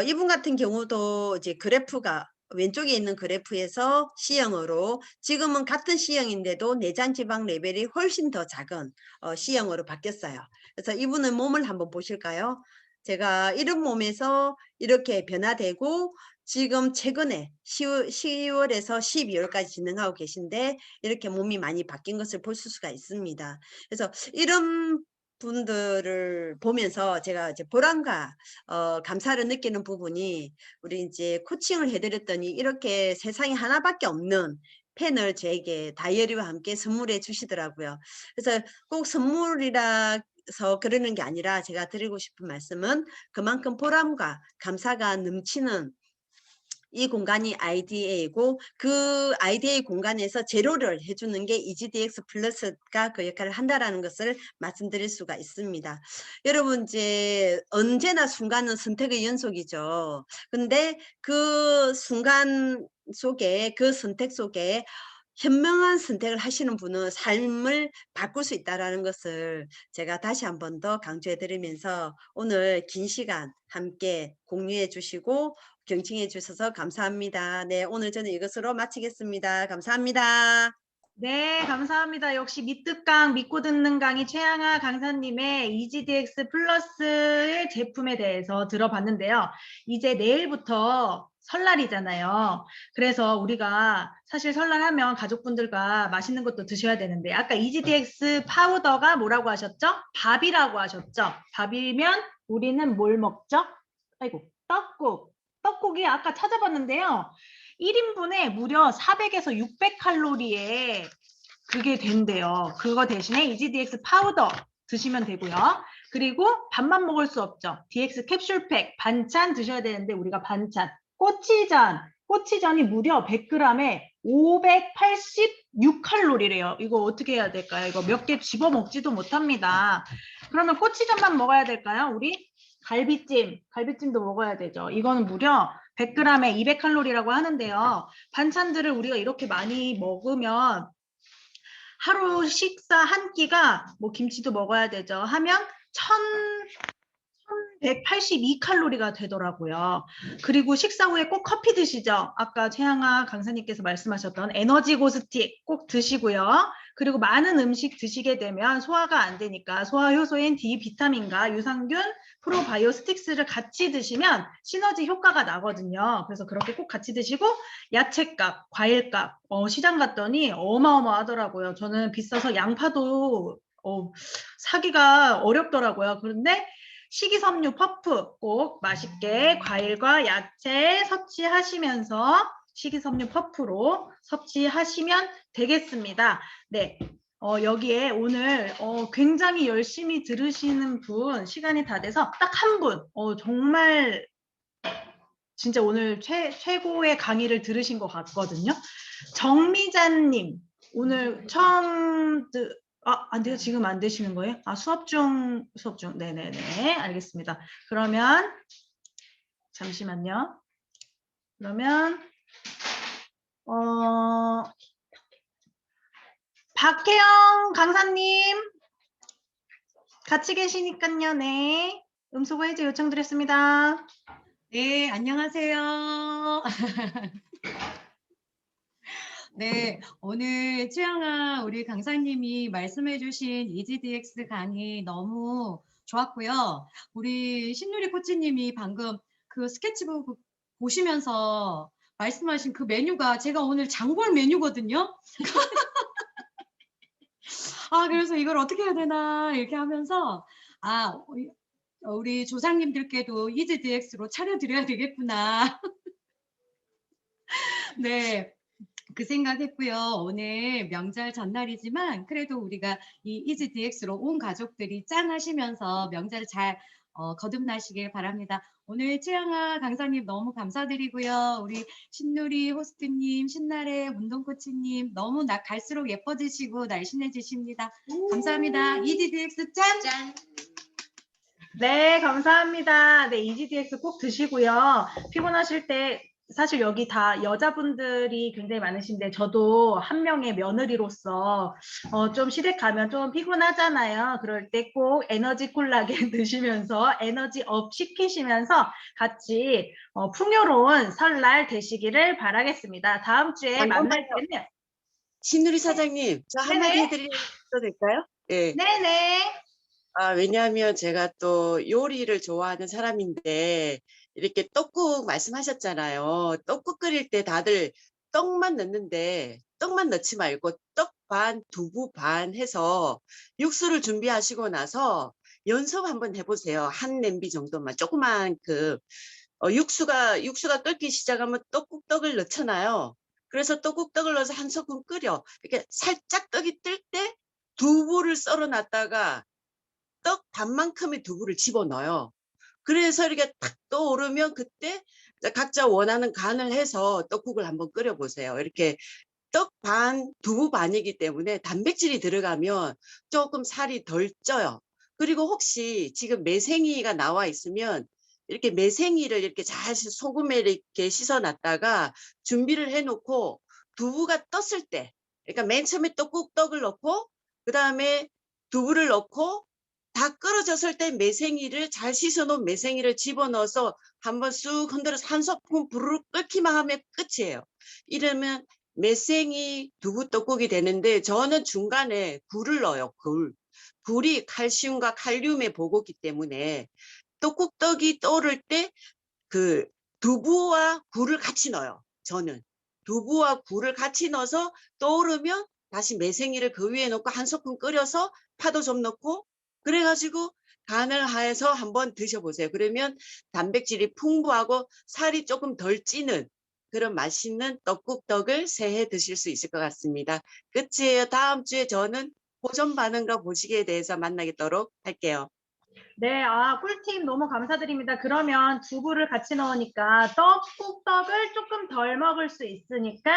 이분 같은 경우도 이제 그래프가 왼쪽에 있는 그래프에서 C형으로, 지금은 같은 C형인데도 내장 지방 레벨이 훨씬 더 작은 C형으로 바뀌었어요. 그래서 이분은 몸을 한번 보실까요? 제가 이런 몸에서 이렇게 변화되고, 지금 최근에 10월에서 12월까지 진행하고 계신데 이렇게 몸이 많이 바뀐 것을 볼 수가 있습니다. 그래서 이런 분들을 보면서 제가 이제 보람과 감사를 느끼는 부분이, 우리 이제 코칭을 해드렸더니 이렇게 세상에 하나밖에 없는 펜을 저에게 다이어리와 함께 선물해 주시더라고요. 그래서 꼭 선물이라서 그러는 게 아니라 제가 드리고 싶은 말씀은, 그만큼 보람과 감사가 넘치는 이 공간이 IDA이고, 그 IDA 공간에서 제로를 해주는 게 EGDX 플러스가 그 역할을 한다라는 것을 말씀드릴 수가 있습니다. 여러분, 이제 언제나 순간은 선택의 연속이죠. 근데 그 순간 속에, 그 선택 속에 현명한 선택을 하시는 분은 삶을 바꿀 수 있다는 것을 제가 다시 한 번 더 강조해 드리면서, 오늘 긴 시간 함께 공유해 주시고 경청해 주셔서 감사합니다. 네, 오늘 저는 이것으로 마치겠습니다. 감사합니다. 네, 감사합니다. 역시 밑듣강 믿고 듣는 강의 최양아 강사님의 EGDX 플러스의 제품에 대해서 들어봤는데요. 이제 내일부터 설날이잖아요. 그래서 우리가 사실 설날하면 가족분들과 맛있는 것도 드셔야 되는데, 아까 EGDX 파우더가 뭐라고 하셨죠? 밥이라고 하셨죠? 밥이면 우리는 뭘 먹죠? 아이고, 떡국. 떡국이 아까 찾아봤는데요. 1인분에 무려 400에서 600칼로리에 그게 된대요. 그거 대신에 EGDX 파우더 드시면 되고요. 그리고 밥만 먹을 수 없죠. DX 캡슐팩 반찬 드셔야 되는데, 우리가 반찬 꼬치전이 무려 100g에 586칼로리래요. 이거 어떻게 해야 될까요? 이거 몇 개 집어 먹지도 못합니다. 그러면 꼬치전만 먹어야 될까요? 우리 갈비찜도 먹어야 되죠. 이거는 무려 100g에 200칼로리라고 하는데요. 반찬들을 우리가 이렇게 많이 먹으면 하루 식사 한 끼가, 뭐 김치도 먹어야 되죠, 하면 1182칼로리가 되더라고요. 그리고 식사 후에 꼭 커피 드시죠. 아까 최양아 강사님께서 말씀하셨던 에너지 고스틱 꼭 드시고요. 그리고 많은 음식 드시게 되면 소화가 안 되니까 소화 효소인 D 비타민과 유산균, 프로바이오스틱스를 같이 드시면 시너지 효과가 나거든요. 그래서 그렇게 꼭 같이 드시고, 야채값, 과일값, 시장 갔더니 어마어마하더라고요. 저는 비싸서 양파도 사기가 어렵더라고요. 그런데 식이섬유 퍼프 꼭 맛있게 과일과 야채 섭취하시면서 식이섬유 퍼프로 섭취하시면 되겠습니다. 네, 여기에 오늘 굉장히 열심히 들으시는 분, 시간이 다 돼서 딱 한 분, 정말 진짜 오늘 최고의 강의를 들으신 것 같거든요. 정미자님, 오늘 처음 안 돼요? 지금 안 되시는 거예요? 수업 중. 네네네. 알겠습니다. 그러면 잠시만요. 그러면 박혜영 강사님 같이 계시니까요. 네. 음소거 해제 요청드렸습니다. 네, 안녕하세요. 네, 오늘 최영아 우리 강사님이 말씀해주신 EasyDX 강의 너무 좋았고요. 우리 신누리 코치님이 방금 그 스케치북 보시면서 말씀하신 그 메뉴가 제가 오늘 장볼 메뉴거든요. 그래서 이걸 어떻게 해야 되나 이렇게 하면서 우리 조상님들께도 EasyDX로 차려드려야 되겠구나. 네. 그 생각했고요. 오늘 명절 전날이지만 그래도 우리가 이 EasyDX로 온 가족들이 짠 하시면서 명절 잘 거듭나시길 바랍니다. 오늘 최영아 강사님 너무 감사드리고요. 우리 신누리 호스트님, 신나래 운동코치님 너무 갈수록 예뻐지시고 날씬해지십니다. 감사합니다. EasyDX 짠! 짠. 네, 감사합니다. 네, EasyDX 꼭 드시고요. 피곤하실 때 사실 여기 다 여자분들이 굉장히 많으신데 저도 한 명의 며느리로서 좀 시댁 가면 좀 피곤하잖아요. 그럴 때 꼭 에너지 콜라겐 드시면서 에너지 업 시키시면서 같이 풍요로운 설날 되시기를 바라겠습니다. 다음 주에 만날 때는 신누리 사장님, 저 한마디 네네. 해드려도 될까요? 네. 네네. 왜냐하면 제가 또 요리를 좋아하는 사람인데 이렇게 떡국 말씀하셨잖아요. 떡국 끓일 때 다들 떡만 넣는데 떡만 넣지 말고 떡 반, 두부 반 해서 육수를 준비하시고 나서 연습 한번 해보세요. 한 냄비 정도만 조그만 육수가 끓기 시작하면 떡국떡을 넣잖아요. 그래서 떡국떡을 넣어서 한 소끔 끓여. 이렇게 살짝 떡이 뜰 때 두부를 썰어 놨다가 떡 반만큼의 두부를 집어넣어요. 그래서 이렇게 탁 떠오르면 그때 각자 원하는 간을 해서 떡국을 한번 끓여보세요. 이렇게 떡 반, 두부 반이기 때문에 단백질이 들어가면 조금 살이 덜 쪄요. 그리고 혹시 지금 매생이가 나와 있으면 이렇게 매생이를 이렇게 잘 소금에 이렇게 씻어놨다가 준비를 해놓고 두부가 떴을 때, 그러니까 맨 처음에 떡국떡을 넣고 그 다음에 두부를 넣고 다 끓어졌을 때 매생이를 잘 씻어놓은 매생이를 집어넣어서 한번 쑥 흔들어서 한 소끔 부르륵 끓기만 하면 끝이에요. 이러면 매생이 두부 떡국이 되는데 저는 중간에 굴을 넣어요. 굴이 칼슘과 칼륨의 보고기 때문에 떡국떡이 떠오를 때 그 두부와 굴을 같이 넣어요. 저는 두부와 굴을 같이 넣어서 떠오르면 다시 매생이를 그 위에 넣고 한 소끔 끓여서 파도 좀 넣고 그래가지고 간을 해서 한번 드셔보세요. 그러면 단백질이 풍부하고 살이 조금 덜 찌는 그런 맛있는 떡국떡을 새해 드실 수 있을 것 같습니다. 끝이에요. 다음 주에 저는 호전 반응과 보시기에 대해서 만나겠도록 할게요. 네, 꿀팁 너무 감사드립니다. 그러면 두부를 같이 넣으니까 떡국떡을 조금 덜 먹을 수 있으니까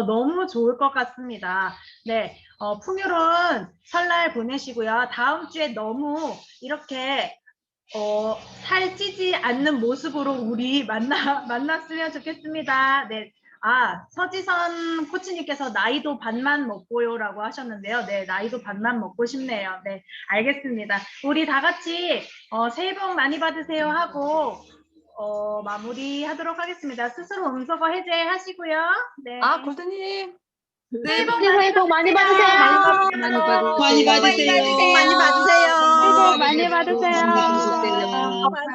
너무 좋을 것 같습니다. 네, 풍요로운 설날 보내시고요. 다음 주에 너무 이렇게 살찌지 않는 모습으로 우리 만났으면 좋겠습니다. 네. 서지선 코치님께서 나이도 반만 먹고요라고 하셨는데요. 네, 나이도 반만 먹고 싶네요. 네, 알겠습니다. 우리 다 같이 새해 복 많이 받으세요 하고 마무리하도록 하겠습니다. 스스로 음소거 해제하시고요. 네. 골드님. 새해 복 많이 받으세요. 많이 받으세요. 많이 받으세요. 많이 받으세요.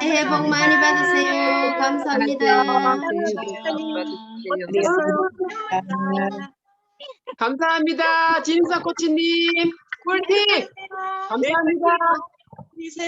새해 복 많이 받으세요. 감사합니다. 감사합니다. 진서 코치님. 꿀팁. 감사합니다.